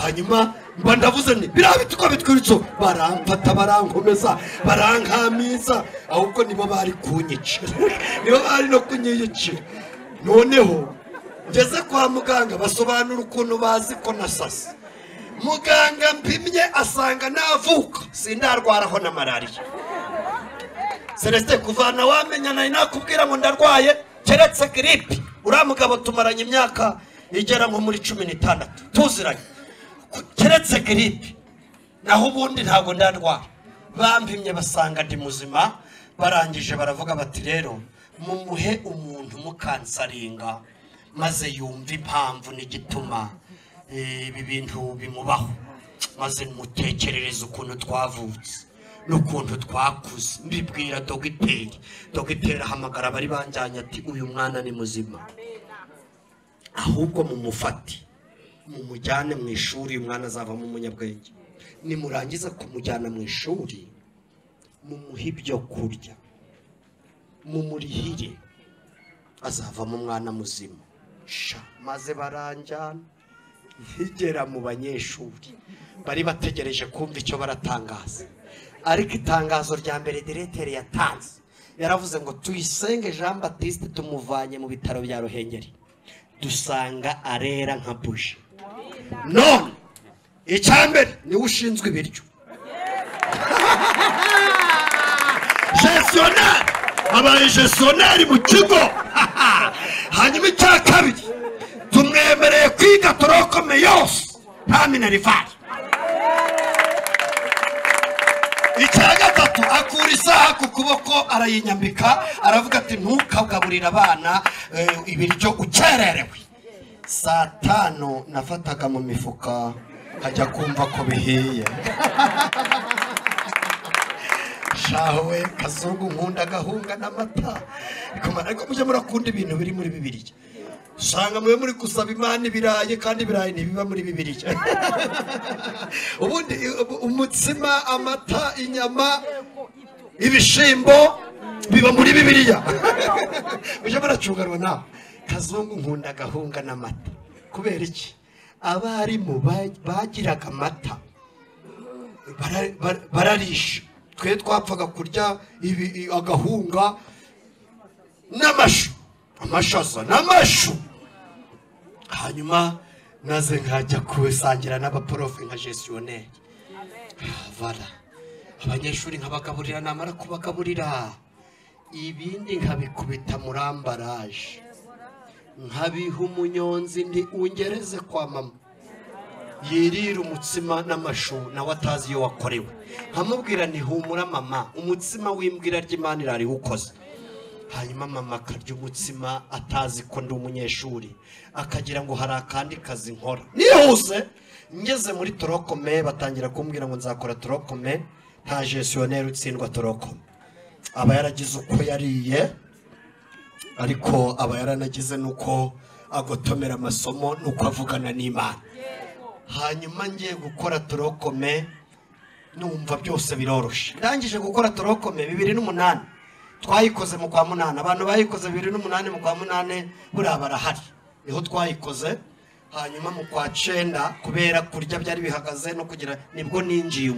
hanyuma mba ndavuze ni birabiti ko bitwirutseho baramfata barankomeza barankamiza ahubwo nibo bari kunyica nibo bari no kunyiyicira. Noneho ngeze kwa muganga basobanura ukuntu bazi ko nasase. Muganga mpimye asanga navuka sindarwaraho na malaria. Celestin kuvana wamenya nari nakubwira ngo ndarwaye keretse grippe uramugabo tumaranye imyaka igera nko muri 16 tuziranye keretse grippe naho ubundi ntago ndarwara. Bampimye basanga ndi muzima barangije baravuga bati rero mumuhe umuntu mukansaringa maze yumva impamvu n'igituma ibi bintu bimubaho maze mutekerereza ukuntu twavutse n'ukuntu twakuze. Mbibwira dogiteri ahamagara bari banjanye ati uyu mwana ni muzima ahubwo mumufati mumujyane mu ishuri umwana azavamo umunyabwenge. Nimurangiza kumujyana mu ishuri mumuhe ibyo kurya mumurihire azavamo umwana muzima. Maze baranjyana nkigera mu banyeshuri bari bategereje kumva icyo baratangaza, ariko itangazo rya mbere direteri yatanze yaravuze ngo Tuyisenge Jean Baptiste tumuvanye mu bitaro bya Ruhengeri dusanga arera nka buji. None icyambere ni ushinzwe ibiryo gestionnaire abaye gestionnaire mu kigo. Hanyuma icya kabiri tumwemereye kwiga torokome yose nta minerivare. Icya gatatu akura isaha ku kuboko arayinyambika aravuga ati ntukagaburira abana ibiryo ukererewe. Saa 5 nafataga mu mifuka hajya kumva ko bihiye. Shawe Kazungu nkunda gahunga n'amata ariko muje murakunda ibintu biri muri Bibiliya. Usanga mwe muri gusaba Imana ibirayi kandi ibirayi ntibiba muri Bibiliya. Ubundi umutsima amata inyama ibishimbo biba muri Bibiliya. Muje muracunganwa nawe. Kazungu nkunda gahunga n'amata kubera iki? Abarimu bagiraga amata bararisha twe twapfaga kurya agahunga n'amashu amashaza n'amashu. Hanyuma naze nkajya kusangira n'abaprofe nka gestionnaire voilà abanyeshuri nkabagaburira namara kubagaburira ibindi nkabikubita muri ambaraje nkabiha umunyonzi ndi ungereze kwa mama yirira umutsima n'amashu nawe atazi iyo wakorewe. Nkamubwira ni humura mama umutsima w'imbwira ry'Imana irari ukoze. Hanyuma mama akarya umutsima atazi ko ndi umunyeshuri akagira ngo hari akandi kazi nkora. Nihuse ngeze muri torokome batangira kumbwira ngo nzakora torokome nta gestionnaire utsindwa torokome. Aba yaragize uko yariye, ariko aba yaranagize nuko agotomera amasomo nuko avugana n'Imana. Hanyuma ngiye gukora torokome numva byose biroroshe. Ndangije gukora torokome 2008, twayikoze mu kwa 8. Abantu bayikoze 2008 mu kwa 8 buri barahari, niho twayikoze. Hanyuma mu kwa 9 kubera kurya byari bihagaze no kugira nibwo ninjiye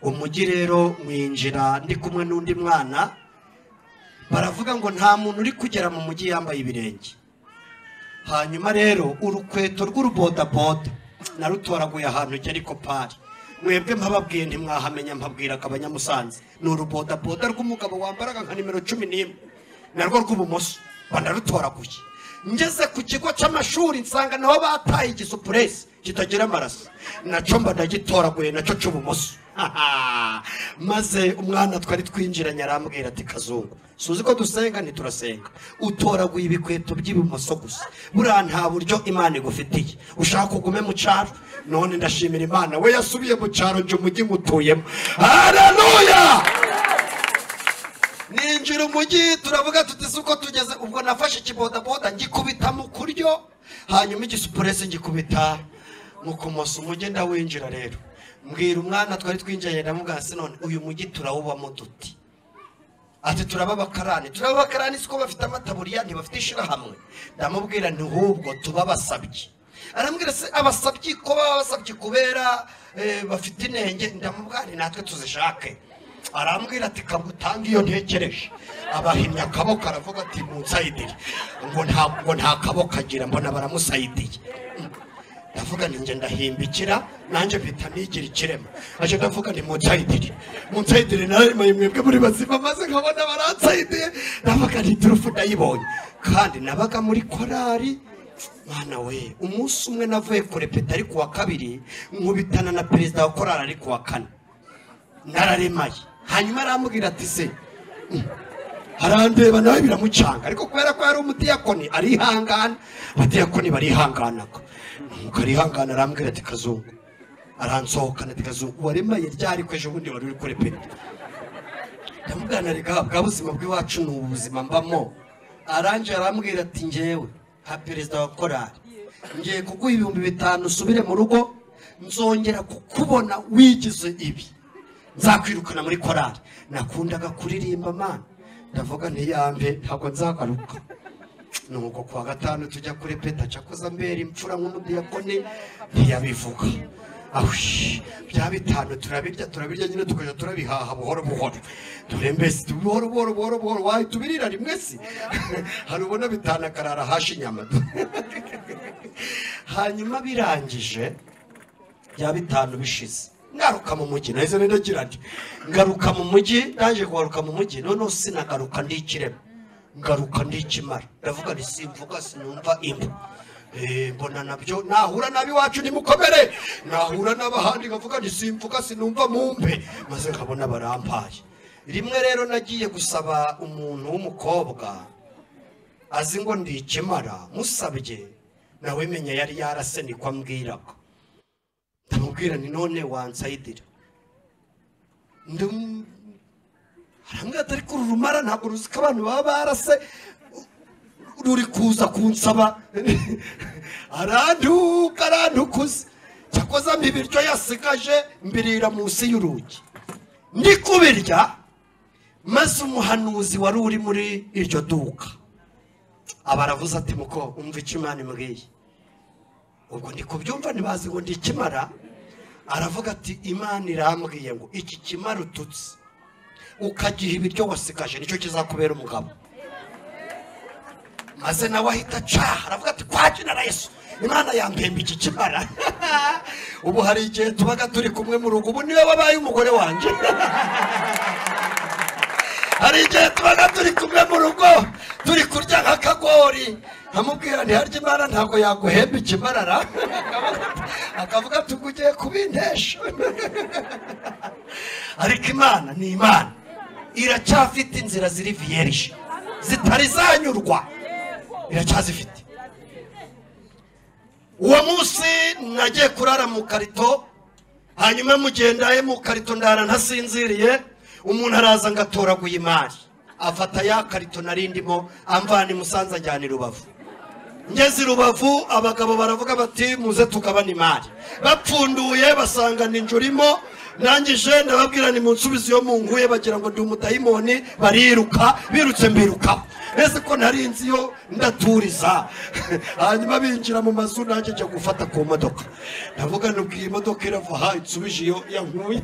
umujyi rero mwinjira ndi kumwe n'undi mwana. Baravuga ngo nta muntu uri kugera mu mujyi yambaye ibirenge. Hanyuma rero urukweto rw'urubodaboda narutoraguye ahantu ariko pari. Mwebwe mpababwiye ntimwahamenya, mpabwira Abanyamusanze ni urubodaboda rw'umugabo wambaraga nka nimero 11 narwo rw'ubumoso banarutoraguye. Ngeze ku kigo cy'amashuri nsanga naho bataye igisupuresi kitagira amaraso, naco ndagitoraguye naco cy'ubumoso. Maze umwana twari twinjiranye arambwira ati Kazungu, suzi ko dusenga ntiturasenga, utoraguye ibikweto by'ibumoso gusa, buriya nta buryo Imana igufitiye, ushaka kugume mu cyaro. None ndashimira Imana we yasubiye mu cyaro nje umujyi ngutuyemo. Haleluya! Ninjira umujyi turavuga tuti suko tugeze, ubwo nafashe ikibodaboda ngikubita mu kuryo, hanyuma igisupuresi ngikubita mu kumoso. Umujyi ndawinjira rero, mbwira umwana twari twinjanye ndamubwira se none uyu mujyi turawubamo duti. Ati turabakarani siko bafite amataburiya ntibafite ishirahamwe. Ndamubwira nti hubwo tuba basabye. Arambwira se abasabye ko babasabye kubera bafite inenge. Ndamubwira natwe tuzishake. Arambwira ati kabutanga iyo ntekereje. Abahimya akaboko aravuga ati munsayidire, ngo nta kaboko agira, mbona baramusayidiye. Ndavuga ninjye ndahimbikira nanjye mpita nigira ikirema. Aje ndavuga ni munsayidire nawe mwebwe muri bazima, maze nkabona baransayidiye. Ndavuga ni turufu ndayibonye, kandi nabaga muri korari. Mwana we, umunsi umwe navuye kurepeta ari kuwa 2 nkubitana na perezida wa korari ari kuwa 4 nararemaye. Hanyuma arambwira ati se harandeba nawe biramucanga, ariko kubera ko yari umudiyakoni arihangana. Abadiyakoni barihanganaga, ukarihangana. Arambwira ati Kazungu, aransohokana ati Kazungu waremaye ryari ko ejo bundi wari uri kurepeta. Ndamubwira rega bwa buzima bw'iwacu ni ubuzima mbamo. Aranje arambwira ati njyewe ha perezida wa korari ngiye kuguha 5,000 usubire mu rugo, nzongera kukubona wigize ibi nzakwirukana muri korari. Nakundaga kuririmba mana. Ndavuga nti yambe ntabwo nzagaruka. Nuko kwa 5 tujya kurepeta, cyakoza mbere imfura nk'umudiyakoni ntiyabivuga. Ahush bya 5 turabirya nyine tukaje turabihaha buhoro buhoro. Turembese buhoro wayi tubirira rimwe si. Hari ubona 5 akarara hashi inyama. Hanyuma birangije bya 5 bishize ngaruka mu mujyi. Nahise ndagira nti ngaruka mu mujyi. Naje kugaruka mu mujyi none sinagaruka ndi ikirema, ngaruka ndi ikimara. Ndavuga ni simvuga sinumva imbu. Mbona nabyo nahura nabi wacu ni mukomere, nahura n'abahandi ngavuga ni simvuga sinumva mumpe, maze nkabona barampaye. Rimwe rero nagiye gusaba umuntu w'umukobwa azi ngo ndi ikimara, musabye nawe menya yari yarase ni kwambwiraga. Ndamubwira ni none wansayidira. Arambwira atari ko rumara ntabwo ruzika abantu baba barase ruri kuza kunsaba. Arandukuze cyakoza mbibiryo yasigaje mbirira munsi y'urugi ndi kubirya. Maze umuhanuzi wari uri muri iryo duka abaravuze ati muko umva icyo Imana imbwiye. Ubwo ndi kubyumva ntibazi ngo ndi ikimara. Aravuga ati Imana irambwiye ngo iki kimara ututse ukagiha ibiryo wasigaje nicyo kizakubera umugabo. Maze nawe ahita caha aravuga ati kwa jina la Yesu Imana yampemba iki kimara. Ubu hari igihe tubaga turi kumwe mu rugo, ubu niwe wabaye umugore wanje. Hari igihe tubaga turi kumwe mu rugo turi kurya nk'akagori, nkamubwira nti harya Imana ntabwo yaguhemba ikimarara. Akavuga tugugiye kubintesha. Ariko Imana ni Imana, iracyafite inzira ziri vierge zitari zanyurwa, iracyazifite. Uwo munsi nagiye kurara mu karito hanyuma mugendaye mu karito ndara ntasinziriye, umuntu araza ngatoraguye imari, afata ya karito narindimo amvana Musanze ajyana Rubavu. Ngeze Rubavu abagabo baravuga bati muze tukabana imari, bapfunduye basanga ninjurimo, nangije ndababwira ni munsubize yo munguye, bagira ngo ndi umudayimoni, bariruka birutse mbiruka, ese ko narinzi yo ndaturiza. Hanyuma binjira mu mazu, nanjye njya gufata ku modoka, ndavuga nubwiye imodoka irava ha insubije iyo yankuye.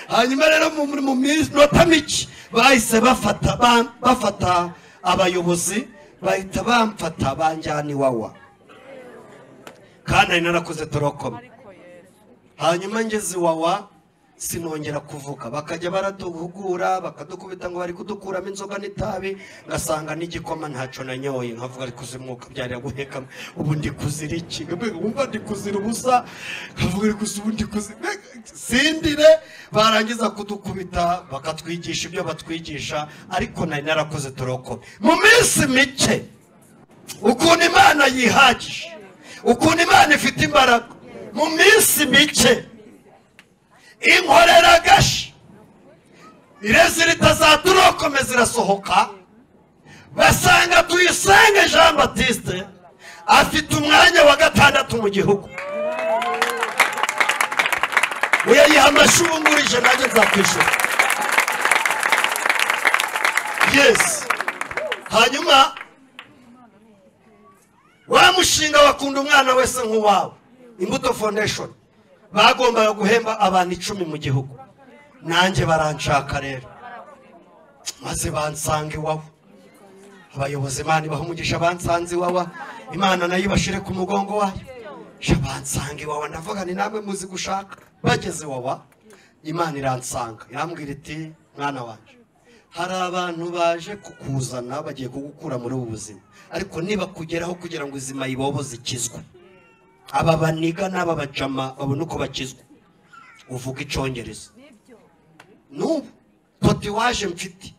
Hanyuma rero mu minota mike bahise bafata abayobozi, bahita bamfata banjyana Iwawa, kandi narakoze torokome. Hanyuma ngeze Iwawa sinongera kuvuga, bakajya baraduhugura bakadukubita ngo bari kudukuramo inzoga n'itabi, ngasanga n'igikoma ntaco nanyoye, nkavuga ariko umwuka byari guheka, ubu ndi kuzira iki? Umva ndi kuzira ubusa, nkavuga ariko ubu ndi kuzira sindire. Barangiza kudukubita bakatwigisha ibyo batwigisha, ariko narakoze torokome. Mu minsi mike ukuntu Imana yihagije, ukuntu Imana ifite imbaraga, mu minsi mike inkorera gashi irezirita za turokome zirasohoka, basanga Tuyisenge Jean Baptiste afite umwanya wa 6 mu gihugu. Uya yiha amashungurije nanjye nzakwishura. Yes. Hanyuma wa mushinga wakunda umwana wese nk'uwawe, Imbuto Foundation bagombaga guhemba abantu 10 mu gihugu, nanjye baranshaka rero, maze bansanga Iwawa. Abayobozi Imana bahumugisha bansanze Iwawa, Imana nayo bashire ku mugongo wayo, bansanga Iwawa. Ndavuga ni namwe muzi gushaka. Bageze Iwawa, Imana iransanga irambwira iti mwana wanje, hari abantu baje kukuzana bagiye kugukura muri ubu buzima, ariko niba kugeraho kugira ngo izima ibobo zikizwe, aba baniga n'aba bajama babona uko bakizwa, uvuga Icyongereza. N'ubu tatuwaje mfite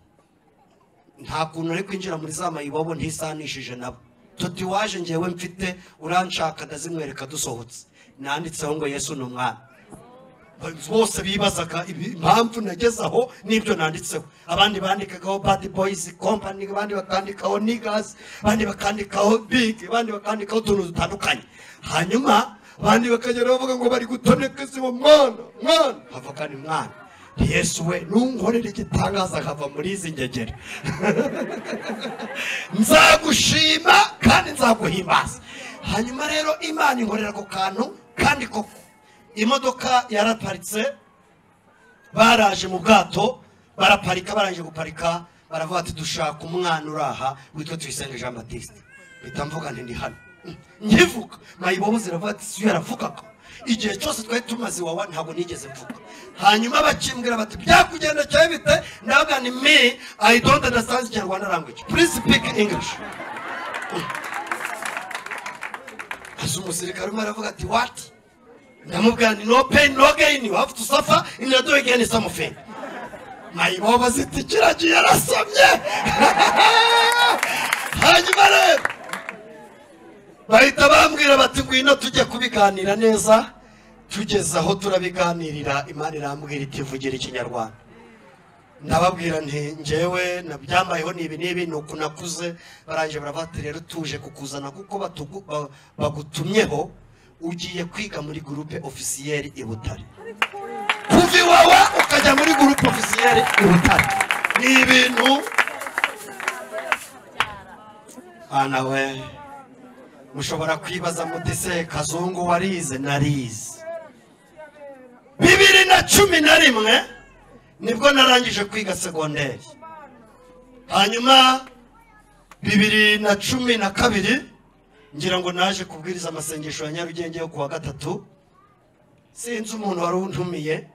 nta kuntu ari kwinjira muri za mayibobo ntisanishije nabo. Tatuwaje ngewe mfite uranshaka ndazimwereka dusohotse, nanditseho ngo Yesu ni umwana. Bose bibazaga impamvu nagezaho n'ibyo nanditseho. Abandi bandikaho Bad Boys Company, abandi bakandikaho Niggas, abandi bakandikaho Big, abandi bakandikaho utuntu dutandukanye. Hanyuma abandi bakagera bavuga ngo bari gutoneka zibo mwana havuga ni mwana Yesu we nunkorera igitangaza akava muri izi ngegere. Nzagushima kandi nzaguhimbaza. Hanyuma rero Imana inkorera ko kantu, kandi koko imodoka yaraparitse, baraje mu bwato baraparika, barangije guparika baravuga ati dushaka umwana uraha witwa Tuyisenge Jean Baptiste. Bitamvuga nti ndi hano nkivuga mayibobo ziravuga ati siyo yaravugaga. Igihe cyose twari tumaze Iwawa ntabwo nigeze mvuga. Hanyuma bakimbwira bati byakugendekeye bite? Ndavuga ni me, I don't understand Kinyarwanda language, please speak English. Umusirikare umwe aravuga ati what? Ndamubwira ni no pain no gain, you have to suffer in order to gain something. Mayibobo ziti kiragiye yarasomye. Hanyuma rero bahita bambwira bati ngwino tujye kubiganira neza. Tugeze aho turabiganirira, Imana irambwira iti vugira Ikinyarwanda. Ndababwira nti njewe nabyambayeho nibi nuko nakuze. Baranje baravati rero tuje kukuzana kuko bagutumyeho ugiye kwiga muri groupe officielle i Butare. Kuva Iwawa ukajya muri groupe officielle i Butare ni ibintu anawe mushobora kwibaza mutese Kazungu warize. Narize 2011 nibwo narangije kwiga segonderi. Hanyuma 2012 ngira ngo naje kubwiriza amasengesho ya Nyarugenge yo kuwa 3. Sinzi umuntu wari untumiye,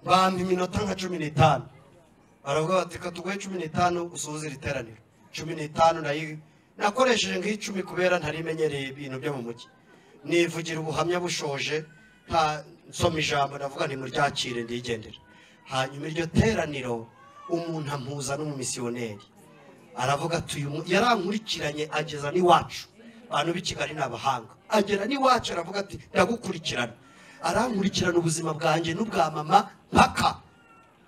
bampa iminota nka 15. Baravuga bati katugoye 15 usoze iriteraniro. 15 nakoresheje nk'icumi kubera ntarimenyereye ibintu byo mu mujyi. Nivugira ubuhamya bushoje, nta nsoma ijambo ndavuga nti muryakire ndigendera. Hanyuma iryo teraniro umuntu ampuza n'umumisiyoneri aravuga ati yarankurikiranye ageza ni wacu. Abantu b'i Kigali n'abahanga, agera ni wacu aravuga ati ndagukurikirana. arankurikirana ubuzima bwanjye n'ubwa mama mpaka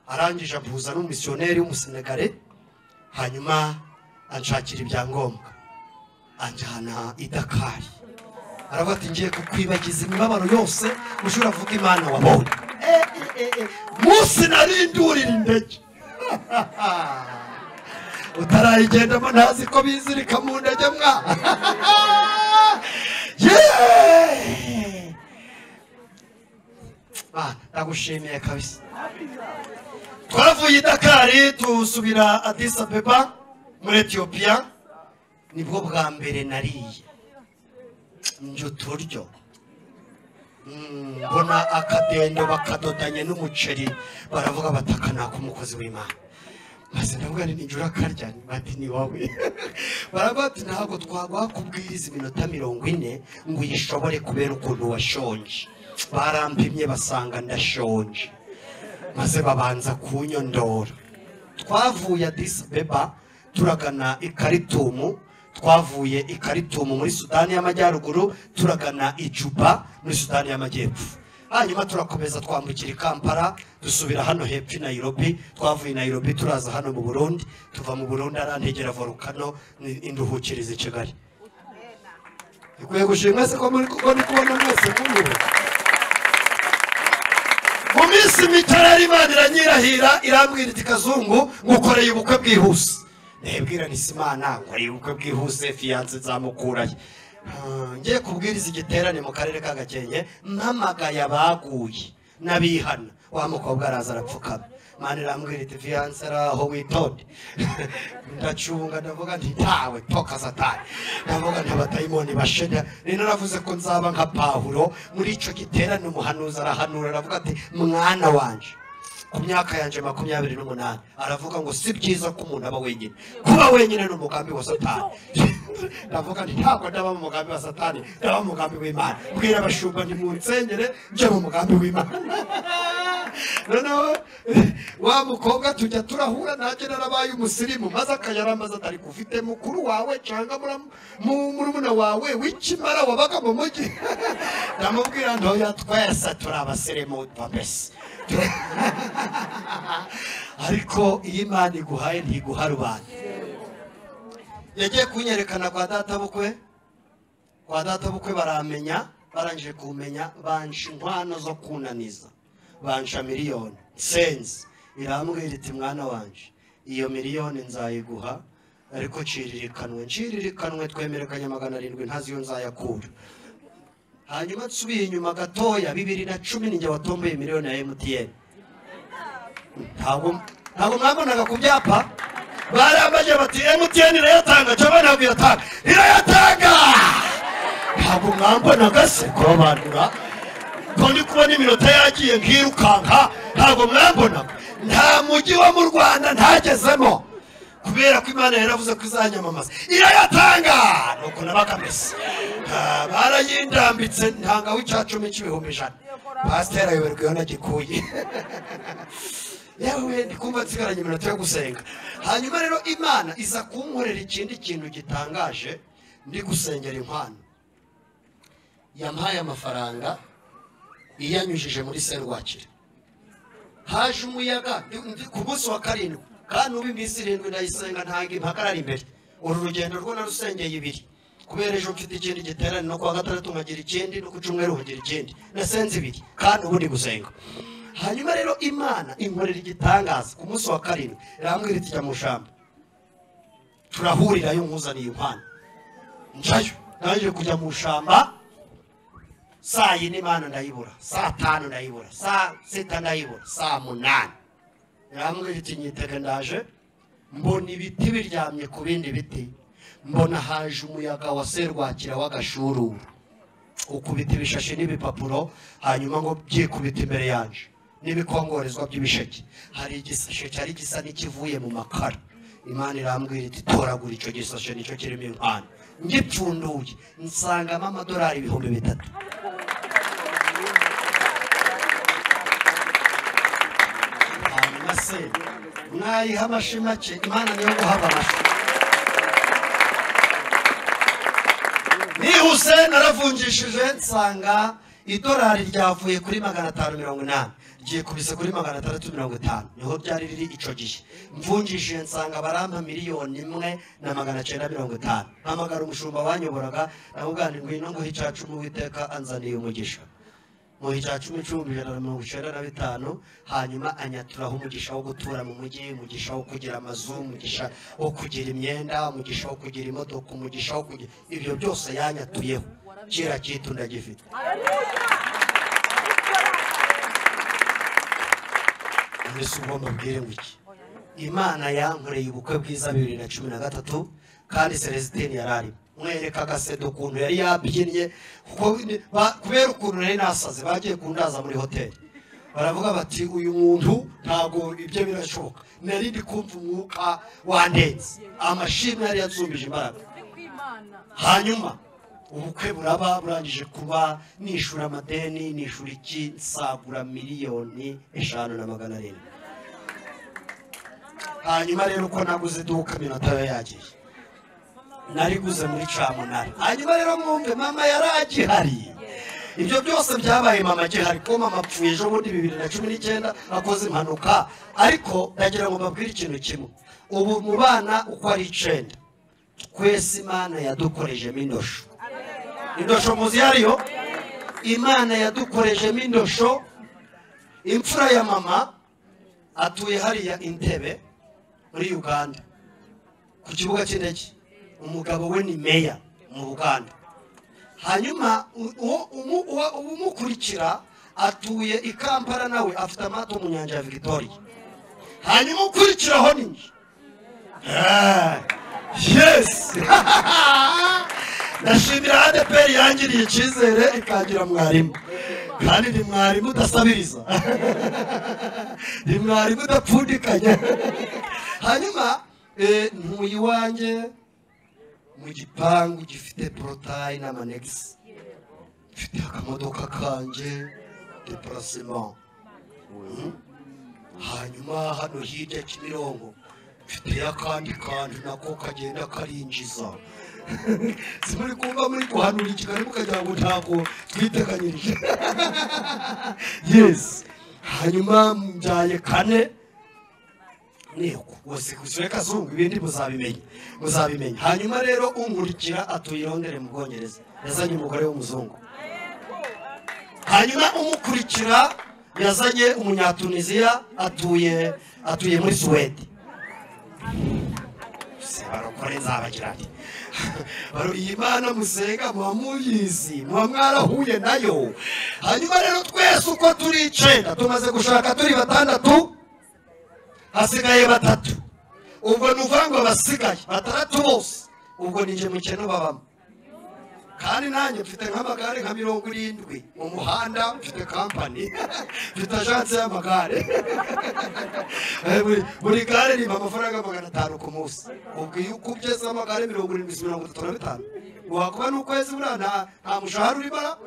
arangije ampuza n'umumisiyoneri w'umusenegare, hanyuma anshakira ibyangombwa anjyana i Dakar. Aravuga ati ngiye kukwibagiza imibabaro yose ushobora avuga Imana wabonye. Munsi narindurira indege utarayigendamo ntazi ko bizirika mu ndege mwa. Ndagushimiye kabisa. Twavuye i Dakar tusubira Addis Abeba muri Ethiopia. Nibwo bwa mbere nariye njye uturyo, mbona akadendo bakadodanye n'umuceri, baravuga batakana ku mukozi w'Imana. Maze ndavuga ni njura karya, bati ni wowe. Baravuga ati ntabwo twagwa kubwiriza iminota 40 ngo uyishobore kubera ukuntu washonje. Barampimye basanga ndashonje, maze babanza kunyondora. Twavuye Addis Abeba turagana i Khartoum, twavuye i Khartoum muri Sudani y'Amajyaruguru turagana i Juba muri Sudani y'Amajyepfo. Hanyuma turakomeza twambukira i Kampala dusubira hano hepfo i Nairobi. Twavuye i Nairobi turaza hano mu Burundi, tuva mu Burundi arantegera volcano induhukiriza i Kigali. Ikwiye gushimwa se ko muri kubona mwese kumwe. Mu minsi mike Imana iranyirahira irambwira iti Kazungu ngukoreye ubukwe bwihuse. Nebwira ni Imana ngoreye ubukwe bwihuse, fiance zamukuraye. Ngiye kubwiriza igiterane mu karere ka Gakenke, mpamagaye abaguye n'abihana. Wa mukobwa araza arapfukama. Imana irambwira iti fiance araho witonde. Ndacunga ndavuga nti tawe toka Satani. Ndavuga nti abatayimoni bashenya. Nino navuze ko nzaba nka Pawulo muri ico giterane. Umuhanuzi arahanura aravuga ati mwana wanje ku myaka yanje 28 aravuga ngo si byiza ko umuntu aba wenyine. Kuba wenyine n'umugambi wa Satani. Ndavuga nti ntabwo ndaba mu mugambi wa Satani, ndaba mu mugambi w'Imana. Bwira abashumba ndi mu nsengere nje mu mugambi w'Imana. Noneho wa mukobwa tujya turahura, nanjye narabaye umusirimu, maze akayarambaza atari kufite mukuru wawe cyangwa murumuna wawe w'ikimara wabaga mu mujyi. Ndamubwira ntoya twese turabasirimu babese. Ariko iyi Imana iguhaye ntiguha rubanda. Yagiye kunyerekana kwa data bukwe. Kwa data bukwe baramenya, barangije kumenya bansha inkwano zo kunaniza, bansha miliyoni sense. Irambwira iti mwana wanje iyo miliyoni nzayiguha, ariko nciririkanwe twemerekanya 700 ntazi yo nzayakura. Hanyuma tsubiye inyuma gatoya 2010 ninjye watomboye miliyoni ya MTN. Ntabwo mwabonaga ku byapa barambaje bati MTN irayatanga cyangwa ntabwo iratanga. Irayatanga. Ntabwo mwabonaga se ko bandura ko ndi kubona iminota yagiye nkirukanka. Ntabwo mwabonaga. Nta mujyi wo mu Rwanda ntagezemo kubera ko Imana yaravuze ko izanyamamaza. Irayatanga nuko nabakamese. Barayindambitse ntanga w'icacumi cy'ibihumbi 100. Pastor ayoberwa na gikuye. Yewe ndikumva nsigaranye iminota yo gusenga. Hanyuma rero Imana iza kunkorera ikindi kintu gitangaje. Ndi gusengera inkwano, yampaye amafaranga iyanyujije muri Serwakira. Haje umuyaga ku munsi wa 7 kandi ubu iminsi 7 ndayisenga ntange impagarara imbere. Uru rugendo rwo narusengeye 2 kubera ejo mfite ikindi giterane no kwa 6 nkagira ikindi no ku cyumweru nkagira ikindi, nasenze 2 kandi ubu ndi gusenga. Hanyuma rero Imana inkorera igitangaza ku munsi wa 7 irambwira iti jya mu shamba turahurira yo nkuzaniye inkwano. Njayo naje kujya mu shamba saa 4 Imana ndayibura, saa 5 ndayibura, saa 6 ndayibura, saa 8. Irambwira iti nyitege ndaje, mbona ibiti biryamye ku bindi biti, mbona haje umuyaga wa Serwakira w'agashuru ukubita ibishashi n'ibipapuro, hanyuma ngo byikubita imbere yanje n'ibikongorezwa by'ibisheke. Hari igisashe cyari gisa n'ikivuye mu makara. Imana irambwira iti toragura icyo gisashe nicyo kirimo inkwano. Ngipfunduye nsangamo $3,000. Hanyuma se mwayiha amashi make, Imana niyo guhaba amashi. Nihuse naravungishije nsanga idolari ryavuye kuri 580 giye kubise kuri 650 niho byari riri ico gihe mvungije nsanga barampa miliyoni 1,950 mpamagara umushumba wanyoboraga namubwira ngwino ngo hicacu mu witeka anzaniye umugisha mu hicacu 1,995 hanyuma anyaturaho umugisha wo gutura mu mujyi umugisha wo kugira amazu umugisha wo kugira imyenda umugisha wo kugira imodoka umugisha wo kugira ibyo byose yanyatuyeho kira kitu ndagifite Yesu ugomba mbwire ngiki Imana yankoreye ubukwe bwiza 2013 kandi Celestine yarari mwereka gasedo kuntu yari yabyinnye kuko kubera ukuntu nari nasaze bagiye kundaza muri hoteli baravuga bati uyu muntu ntago ibyo birashoboka nari ndi kumva umwuka wandenze amashimwe yari yazumbije imbaraga hanyuma ubukwe buraba burangije kuba nishura amadeni nishura iki nsagura miliyoni 5,700 hanyuma rero uko naguze duka minota yagiye nariguze muri camunari hanyuma rero mwumve mama yaragihari ibyo byose byabaye mama gihari ko mama apfuye ejo bundi 2019 akoze impanuka ariko ndagira ngo mbabwire ikintu kimwe ubu mu bana uko ari 9 twese Imana yadukorejemo indosho muzi yariyo Imana yadukorejemo indosho imfura ya mama atuye hariya Intebe muri Uganda ku kibuga cy'indege umugabo we ni meya mu Uganda hanyuma umukurikira atuye i Kampala nawe afite amato mu nyanja ya Victoria hanyuma ukurikiraho ninje yes ndashimira ADPR yangiriye icyizere ikagira mwarimu kandi ni mwarimu udasabiriza ni mwarimu udapfundikanya hanyuma ntuye iwanjye mu gipangu gifite porotayi n'amanegisi mfite akamodoka kanje deparasement hanyuma hano hirya Kimironko mfite akandi kantu nako kagenda karinjiza simuri kumva muri kuhanura ikigari mukagira ngo ntabwo twiteganyirije yes hanyuma mbyaye 4 niko wose kusure kazungu ibindi muzabimenya hanyuma rero unkurikira atuye Londres mu Bwongereza yazanye umugore w'umuzungu hanyuma umukurikira yazanye umunyatunisia atuye muri Sweden barokore nzabagirane baro Imana musenga muyizi mwarahuye nayo hanyuma rero twese uko turi 9 tumaze gushaka turi 6 hasigaye 3 ubwo nuvango basigaye 3 bose ubwo nije mu cyeno babamo kandi nanjye mfite nk'amagare nka 70 mu muhanda mfite company mfite agence y'amagare buri gare ni amafaranga 500 ku munsi ubwo iyo ukubye amagare 70-35 wakuba n'ukwezi burana nta mushahara uri bara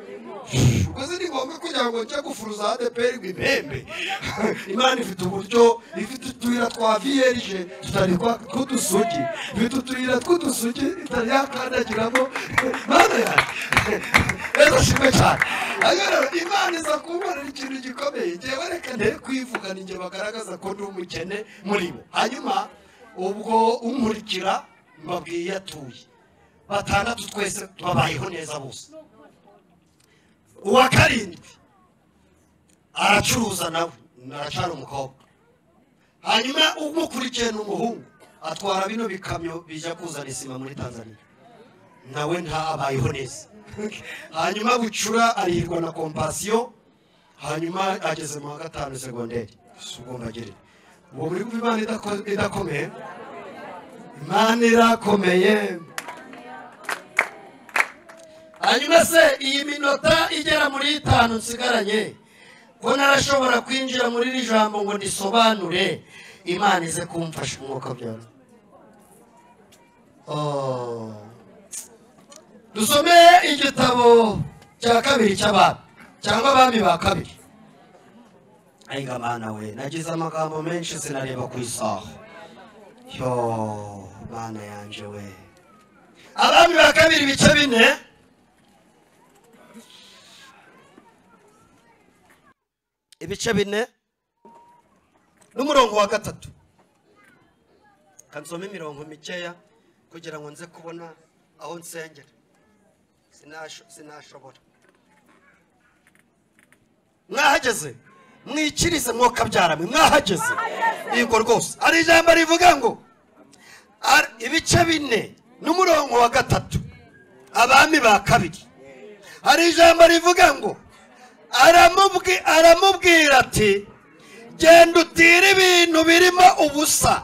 ukoze ni ngombwa kugira ngo nje gufuruza ADPR gw'impembe Imana ifite uburyo ifite utuyira twa vierge tutari kwa kudusugi ifite utuyira tw'udusugi itari yakandagiramo Mana yaje ezo shimwe cyane agara Imana iza kubonera ikintu gikomeye jewe reka nde kwivuga ninge bagaragaza ko ndi umukene muri bo hanyuma ubwo umurikira mbabwiye atuye 6 twese twabayeho neza bose uwa 7 aracuruza nawe naracara umukobwa hanyuma umukurikiye n'umuhungu atwara bino bikamyo bija kuzana isima muri Tanzania nawe nta abayeho neza hanyuma bucura arihirwa na compassion hanyuma ageze mu 5 secondaire sugomba gere uwo muri Imana idakomeye Imana irakomeye hanyuma se iyi minota igera muri 5 nsigaranye ko narashobora kwinjira muri iri jambo ngo ndisobanure Imana ize kumfasha umwuka byaro dusome igitabo cya 2 cy'abami cyangwa abami ba 2 ainga Mana we nagize amagambo menshi sinareba ku isaha yo Mana yanje we abami ba 2 bice 4 ibice 4 n'umurongo wa 3 kansome imirongo mikeya kugira ngo nze kubona aho nsengera sinashobora mwahageze mwikirize mwoka byaramwe mwahageze yego rwose ari ijambo rivuga ngo ibice 4 n'umurongo wa 3 abami ba kabiri hari ijambo rivuga ngo aramubwira ati genda utire ibintu birimo ubusa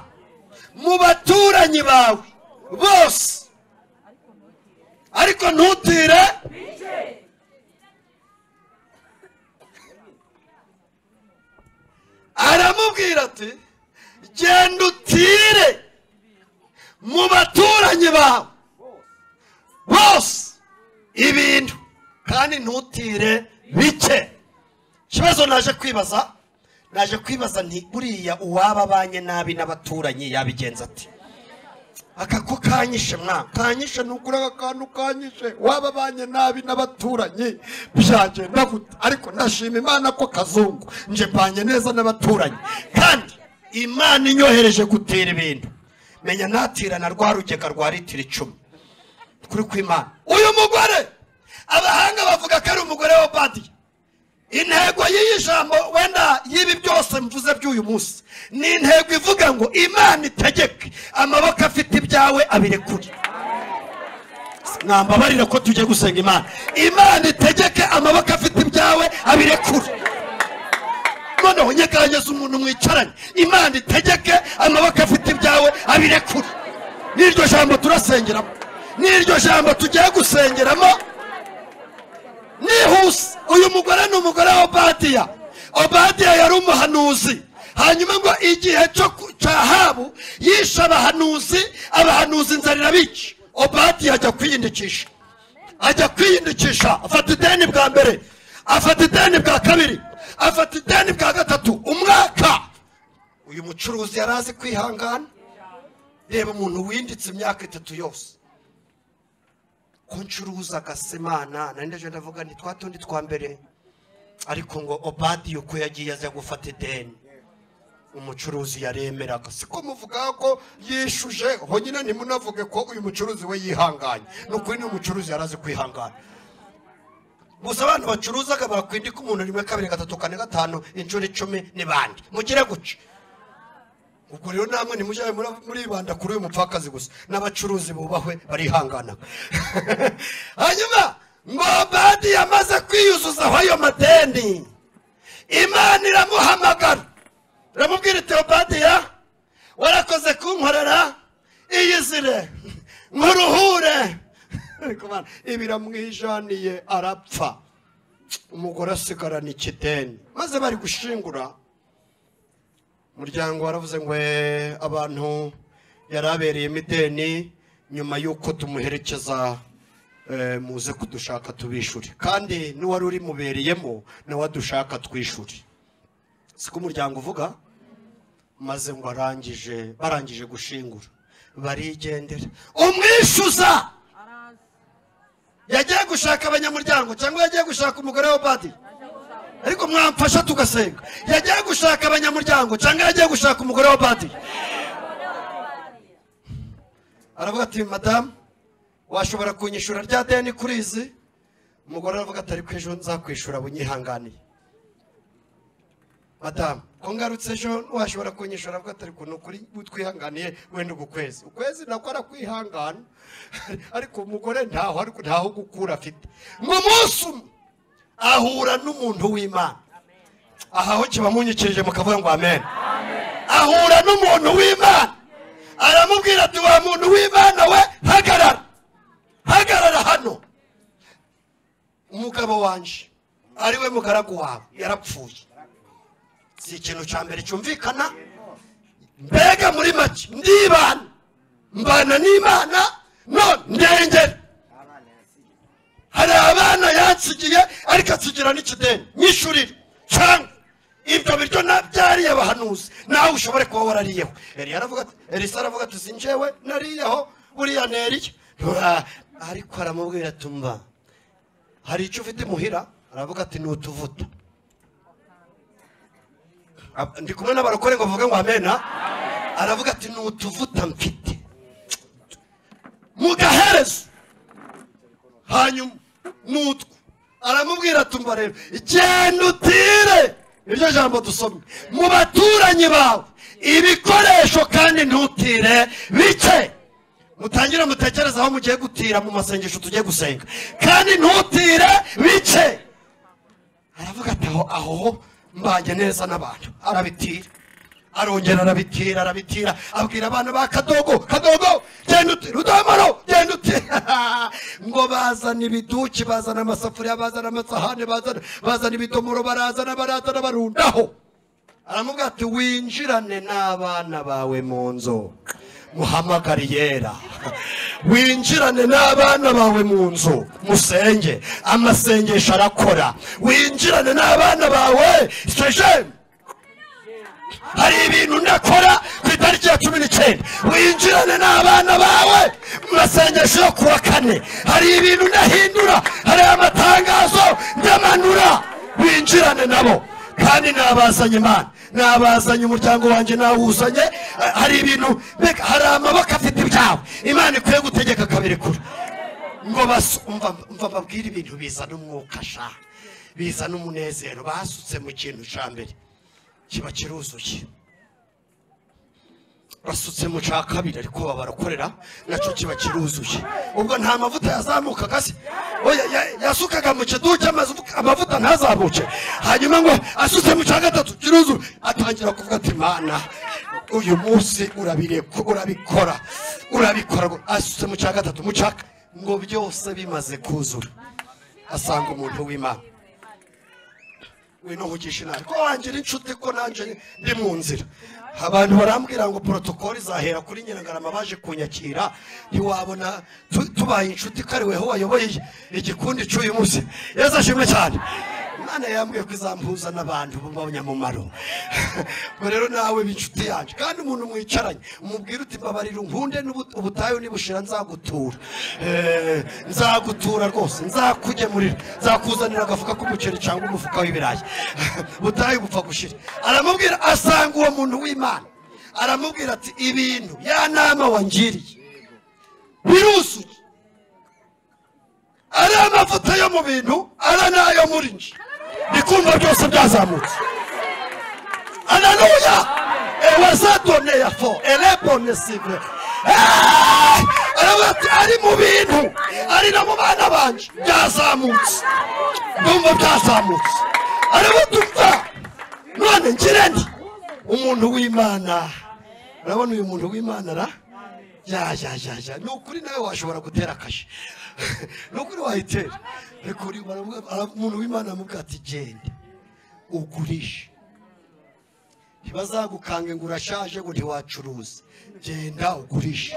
mu baturanyi bawe bose ariko ntutire aramubwira ati genda utire mu baturanyi bawe bose ibintu kandi ntutire bike. Kibazo naje kwibaza nti buriya uwaba abanye nabi n'abaturanyi yabigenza ati akako kanyishe kanyishe nugura akantu kanyishe waba abanye nabi n'abaturanyi byagenda gute ariko ndashima Imana ko Kazungu nje panye neza n'abaturanyi kandi Imana inyohereje gutera ibintu menya natirana rwa rugeka rwa litiro 10 kuri kw'Imana. Uyu mugore abahanga bavuga ko ari umugore wa Obadiya. Intego y'ijambo wenda yibi byose mvuze by'uyu munsi ni intego ivuga ngo Imana itegeke amaboko afite ibyawe abirekure. Nambabarira ko tujye gusenga Imana itegeke amaboko afite ibyawe abirekure. Noneho nyekanyeza umuntu mwicaranye Imana itegeke amaboko afite ibyawe abirekure. Niryo jambo turasengeramo, niryo jambo tugiye gusengeramo. Nihuse uyu mugore n'umugore wa Obadiya yari umuhanuzi. Hanyuma ngo igihe cyo Ahabu yisha abahanuzi nzarira bici. Obadiya ajya kwiyindikisha afata ideni bwa mbere, afata ideni bwa kabiri, afata ideni bwa gatatu. Umwaka uyu mucuruzi yarazi kwihangana. Reba umuntu winditse imyaka 3 yose koncuruza gasemana nandeje ndavuga ni twatundi twa mbere ariko ngo Obadiya uko yagiye aza gufata ideni umucuruzi yaremeraga. Siko muvuga ko yishuje ho nyine ntimunavuge ko uyu mucuruzi we yihanganye nuko ni umucuruzi yarazi kwihangana. Gusa abantu bacuruzaga bakwindika umuntu 1 2 3 4 5 inshuro 10 ni bandi mugire guca. Ubwo rero namwe nimujyaye muri banda kuri uyu mupfakazi gusa n'abacuruzi bubahwe barihangana. Hanyuma ngo Obadiya amaze kwiyuzuza ayo madeni Imana iramuhamagara iramubwira iti Obadiya warakoze kunkorera iyizire nkuruhure. Ibiramwijaniye arapfa. Umugore asigarana ikideni maze bari gushingura umuryango waravuze ngo abantu yarabereye imideni nyuma yuko tumuherekeza muze kudushaka tubishure kandi ni wari uri mubereyemo na wadushaka twishure. Siko umuryango uvuga maze ngo barangije gushingura barigendera. Umwishuza yagiye gushaka abanyamuryango cyangwa yagiye gushaka umugore wa Obadiya ariko mwamfasha tugasenga. Yagiye gushaka abanyamuryango cyangwa yagiye gushaka umugore wa Obadiya. Aravuga ati madame washobora kunyishura rya deni kuri izi. Umugore aravuga ati ariko ejo nzakwishura bunyihanganiye. Madame ko ngarutse ejo washobora kunyishura. Aravuga ati ariko nukuri butwihanganiye wenda ukwezi nakora kwihangana ariko umugore ntaho gukura afite. Ngo umunsi ahura n'umuntu w'Imana. Aha ho kiba munyikirije mukavuga ngo amen. Ahura n'umuntu w'Imana aramubwira ati wa muntu w'Imana we hagarara hano. Umugabo wanje ari we mugaragu wawe yarapfuye. Si ikintu cya mbere cyumvikana. Mbega muri make mbana n'Imana none ndengera. Hari abana yansigiye ariko asigira n'ikideni nyishurire cyangwa ibyo biryo nabyariye abahanuzi nawe ushobore kuba warariyeho. Elisa aravuga ati sinjewe nariyeho buriya neriye. Ariko aramubwira tumba hari icyo ufite muhira. Aravuga ati nutuvuta. ndi kumwe n'abarokore ngo bavuge ngo amena. Aravuga ati n'utuvuta mfite mugaherezo hanyuma n'utwo aramubwira tumva rero igenda utire iryo jambo dusomye mu baturanyi bawe ibikoresho kandi ntutire bike. Mutangira mutekereza aho mugiye gutira mu masengesho tugiye gusenga kandi ntutire bike. Aravuga ati aho mbanye neza n'abantu. Arabitira arongera arabitira abwira abana ba Kadogo genda utira Rudomoro genda utira ngo bazana ibiduki bazana amasafuriya bazana amasahane bazana ibidomoro barazana barundaho. Aramubwira ati winjirane n'abana bawe mu nzu muhamagara yera, winjirane n'abana bawe mu nzu musenge amasengesho arakora. Winjirane n'abana bawe seshem hari ibintu ndakora ku itariki ya 19. Winjirane n'abana bawe masengesho yo kuwa 4. Hari ibintu ndahindura, hari amatangazo ndamanura. Winjirane nabo kandi nabazanye Imana, nabazanye umuryango wanjye nawuzanye. Hari ibintu hari amaboko afite ibyawe Imana ikwiye gutegeka kabirekura ngo umva babwira ibintu bizana umwuka sha bizana umunezero. Basutse mu kintu cya mbere kiba kiruzuye, basutse mu cya kabiri ariko barakorera nacyo kiba kiruzuye. Ubwo nta mavuta yazamukaga se, yasukaga mu kiduke amavuta ntazamuke. Hanyuma ngo asutse mu cya gatatu kiruzuye atangira kuvuga ati Mana uyu munsi urabikora. Asutse mu cya gatatu mu cya ngo byose bimaze kuzura asanga umuntu w'Imana. Wino hugisha inama ko wangira inshuti ko nanje ndi mu nzira. Abantu barambwira ngo protocol izahera kuri Nyirangarama baje kunyakira. Ntiwabona tubaye inshuti kariweho wayoboye igikundi cy'uyu munsi. Yesu ashimwe cyane. Imana yambwiye ko izampuza n'abantu b'abanyamumaro. Ngo rero nawe b'inshuti yacu kandi umuntu mwicaranye umubwira uti mbabarira unkunde ubutayo nibushira nzagutura rwose, nzakugemurira, nzakuzanira agafuka k'umuceri cyangwa umufuka w'ibirayi. Butayo bupfa gushira. Aramubwira asanga uwo muntu w'Imana. Aramubwira ati ibintu ya nama wangiriye birusuye. Ari amavuta yo mu bintu ara nayo muri nje ndikumva byose byazamutse. Haleluya. Ewazadone ya fo elebone sive ari mu bintu ari no mu bana banje byazamutse. Ndumva byazamutse. Ari butumva none ngirendi umuntu w'Imana. Urabona uyu muntu w'Imana ra ya nukuri nawe washobora gutera kashi nukuri wahitera rekuri umuntu w'Imana mugati genda ugurisha. Ntibazagukange ngo urashaje ngo ntiwacuruza. Genda ugurisha.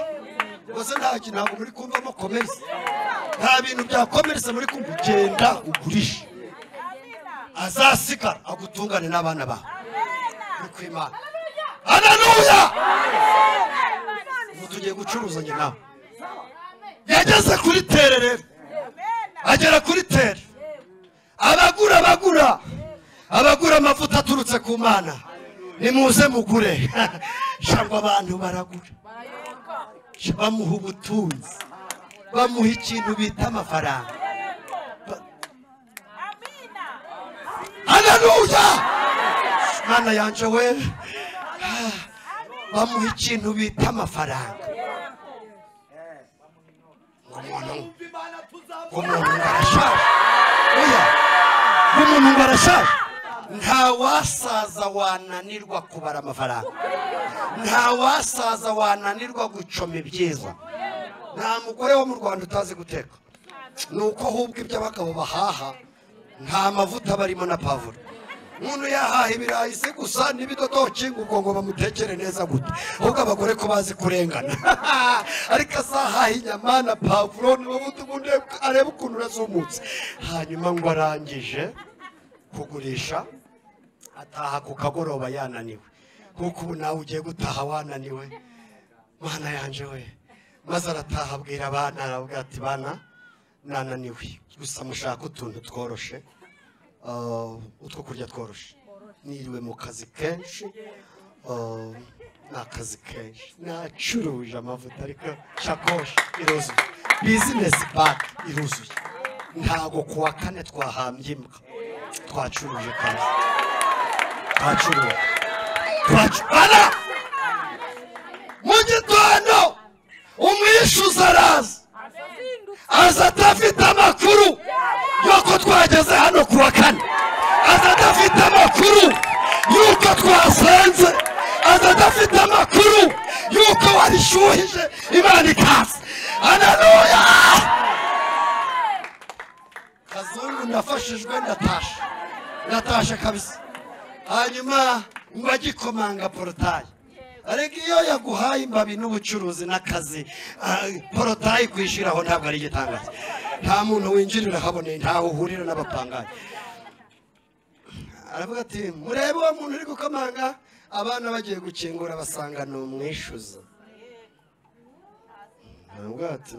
Bose ntabwo muri kumvamo commerce, nta bintu bya commerce muri kumva. Genda ugurisha azasigara agutungane n'abana bawe ku Imana. Haleluya. Tugiye gucuruza njye nawe. Yageze kuri terere, agera kuri tere. Abagura amavuta aturutse ku Mana nimuze mugure. Shangwa abantu baragura bamuha ubutunzi, bamuha ikintu bita amafaranga. Haleluya. Mana yanje we bamuha ikintu bita amafaranga. Umuntu barashaje. Nta wasaza wananirwa kubara amafaranga, nta wasaza wananirwa gucoma ibyiza. Nta mugore wo mu Rwanda utazi guteka. Nuko ahubwo ibyo abagabo bahaha nta mavuta barimo na pavuro. Umuntu yahaha ibirayi se gusa n'ibidodoki ngo bamutekere neza gute. Ahubwo abagore ko bazi kurengana. Ariko asahaha inyama na pavuro n'ubundi areba ukuntu urazumutse. Hanyuma ngo arangije kugurisha ataha ku kagoroba yananiwe. Kuko ubu nawe ugiye gutaha wananiwe. Mana yanje we. Maze arataha abwira abana aravuga ati bana nananiwe gusa mushaka utuntu tworoshe. Utwo kurya tworoshe niriwe mu kazi kenshi n'akazi kenshi nacuruje amavuta ariko shakoshi iruzuye bizinesi bage iruzuye ntago kuwa kane twahambye imbwa twacuruje kazi twacuruje twacurana mu gitondo umwishyuza aza adafite amakuru yuko twageze hano kuwa kane aza adafite amakuru yuko twasenze aza adafite amakuru yuko warishuhije Imana ikaze haleluya Kazungu nafashijwe ndatashe kabisa hanyuma mbagikomanga porotayi ariko iyo yaguhaye imbabi n'ubucuruzi n'akazi porotayi kwishiraho ntabwo ari igitangaza nta muntu winjirira habone ntaho uhurira n'abapangayi aravuga ati murebe uwo muntu uri gukomanga abana bagiye gukingura basanga ni umwishyuza aravuga ati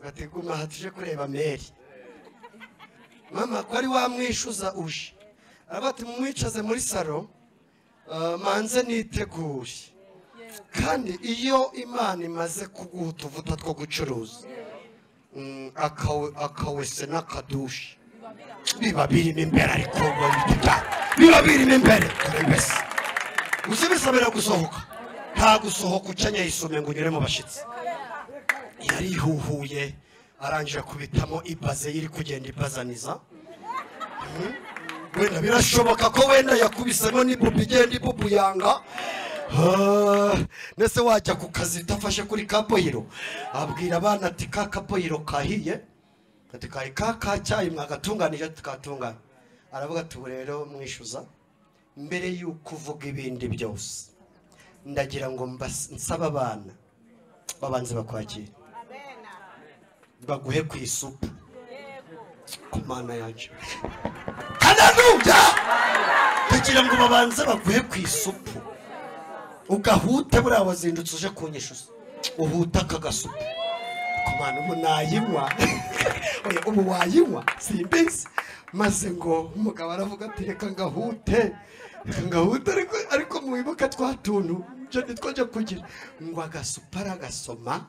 batiguma hatuje kureba meri mama ko ari wamwishyuza uje aravuga ati mumwicaze muri salo manze nitegure kandi iyo Imana imaze kuguha utuvuta two gucuruza akawese n'akadushi biba birimo imbere ariko biba birimo imbere mbese uzibisabira gusohoka nta gusohoka ucanye yisume ngo unyure mu bashitsi yarihuhuye arangije kubitamo ibaze iri kugenda ibazaniza wenda birashoboka ko wenda yakubisemo n'ibubu igenda ibubu yanga nese wajya ku kazi utafashe kuri kapoyiro abwira abana ati ka kapoyiro kahiye ati kari ka cyayi mwagatunganije tukatunganya aravuga ati rero mwishyuza mbere y'uko uvuga ibindi byose ndagira ngo nsaba abana babanze bakwakira baguhe ku isupu ku mana yacu haleluya kugira ngo babanze baguhe ku isupu ugahute buriya wazindutse uje kunyishyuza uhuta akagasupu ku mana ubu nayinywa ubu wayinywa simbizi maze ngo umugabo aravuga ati reka ngahute ariko mwibuke twa tuntu nje nitwaje kugira ngo agasupa aragasoma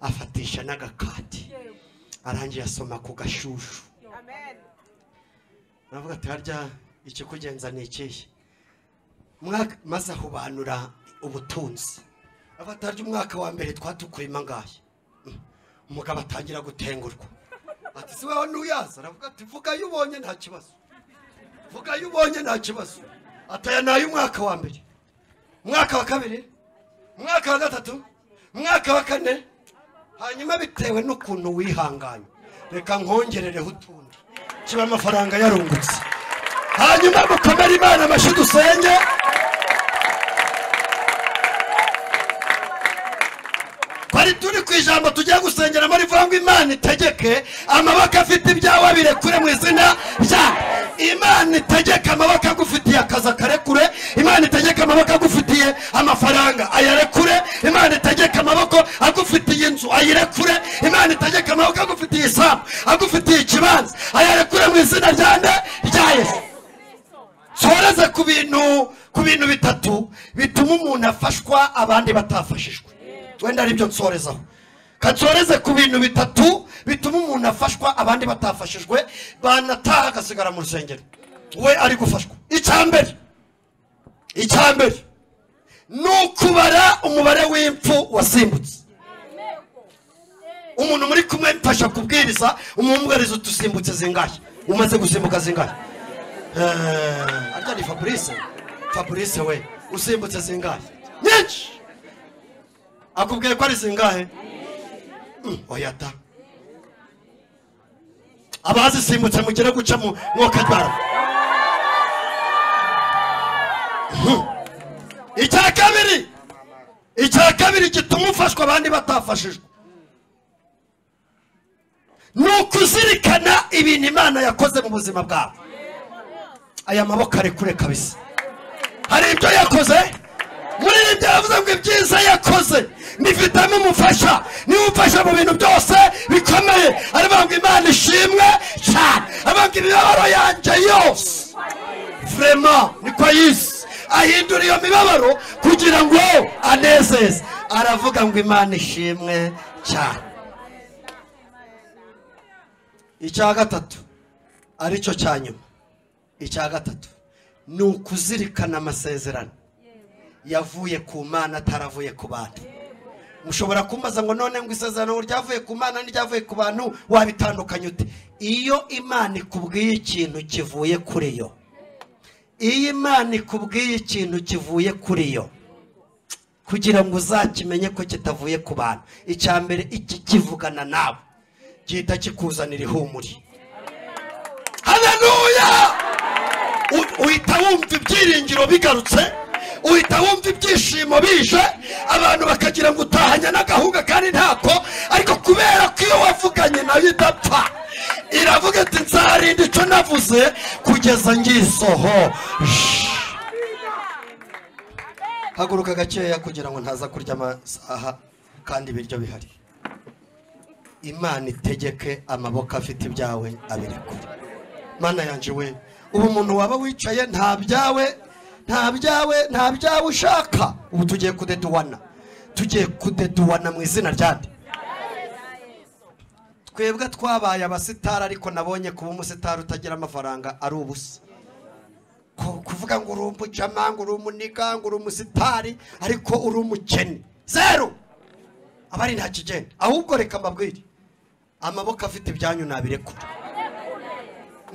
afatisha n'agakati arangiye asoma ku gashushu navuga ati harya icyo kugenza ni ikihe maze ahubanura ubutunzi afata harya umwaka wa mbere twatukuyemo angahe umugabo atangira gutengurwa ati si wowe nuyaza aravuga ati vuga iyo ubonye nta kibazo vuga iyo ubonye nta kibazo ataya nayo umwaka wa mbere umwaka wa kabiri umwaka wa gatatu umwaka wa kane hanyuma bitewe n'ukuntu wihanganye reka nkongerereho utundi kiba amafaranga yarungutse hanyuma mukomere Imana amashyi dusenge bari turi ku ijambo tugiye gusengeramo rivuga ngo Imana itegeke amaboko afite ibyawe abirekure mu izina ryayo Imana itegeka amaboko agufitiye akazi akarekure Imana itegeka amaboko agufitiye amafaranga ayarekure Imana itegeka amaboko agufitiye inzu ayirekure Imana itegeka amaboko agufitiye isambu agufitiye ikibanza ayarekure mu izina rya Yesu soreze ku bintu bitatu bituma umuntu afashwa abandi batafashijwe wenda aribyo nsorezaho katsoreze ku bintu bitatu bituma umuntu afashwa abandi batafashijwe banataha agasigara mu rusengero we ari gufashwa icyambere nukubara umubare w'impfu wasimbutse umuntu muri kumwe mfasha kubwiriza umumubwiriza utusimbutse zingahe umaze gusimbuka zingahe arya ni Fabrice we usimbutse zingahe nyinshi akubwiye ko ari zingahe oyata abazisimbutse mugere guca mu mwokajara icya kabiri gituma ufashwa abandi batafashijwe nukuzirikana ibintu Imana yakoze mu buzima bwawe aya maboko arekure kabisa hari ibyo yakoze muri ibyo yavuze ngo ibyiza yakoze nifitemo umufasha niwe umfasha mu bintu byose bikomeye aravuga ngo Imana ishimwe cyane aravuga ngo imibabaro yanjye yose vrema niko yise, ahindura iyo mibabaro kugira ngo anezeze. Aravuga ngo Imana ishimwe cyane. Icya gatatu aricyo cya nyuma, icya gatatu ni ukuzirikana amasezerano yavuye ku Mana ataravuye ku bantu. Mushobora kumbaza ngo none ngo isezerano ryavuye ku Mana n'iryavuye ku bantu wabitandukanye ute? Iyo Imana ikubwiye ikintu kivuye kuri yo, iyo Imana ikubwiye ikintu kivuye kuri yo, kugira ngo uzakimenye ko kitavuye ku bantu, icya mbere iki kivugana nawe gihita kikuzanira ihumure. Haleluya! Uhita wumva ibyiringiro bigarutse, uhita wumva ibyishimo bije, abantu bakagira ngo utahanya n'agahunga kandi ntako, ariko kubera ko iyo wavuganye nayo idapfa, iravuga ati nzarinda icyo navuze kugeza ngisoho. Haguruka gakeya kugira ngo ntaza kurya amasaha kandi ibiryo bihari. Imana itegeke amaboko afite ibyawe abirekure. Mana yanje we, ubu umuntu waba wicaye nta byawe ushaka, ubu tugiye kudeduwana mu izina ryande. Twebwe twabaye abasitari, ariko nabonye kuba umusitari utagira amafaranga ari ubusa. Kuvuga ngo uri umujama, ngo uri umuniga, ngo uri umusitari, ariko uri umukene, zero, abari nta kigenda. Ahubwo reka mbabwire, amaboko afite ibyanyu nabirekure.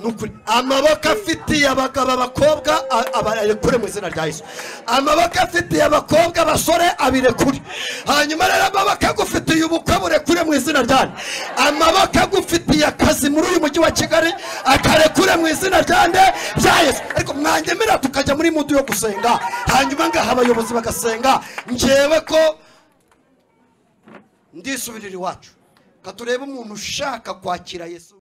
Nukuri amaboko afitiye abagabo abakobwa abarekure mu izina rya Yesu. Amaboko afitiye abakobwa abasore abirekure. Hanyuma rero amaboko agufitiye ubukwe burekure mu izina ryande. Amaboko agufitiye akazi muri uyu mujyi wa Kigali akarekure mu izina ryande rya Yesu. Ariko mwangemera tukajya muri mudu yo gusenga, hanyuma ngaha abayobozi bagasenga, njewe ko ndisubirira iwacu. Katurebe umuntu ushaka kwakira Yesu.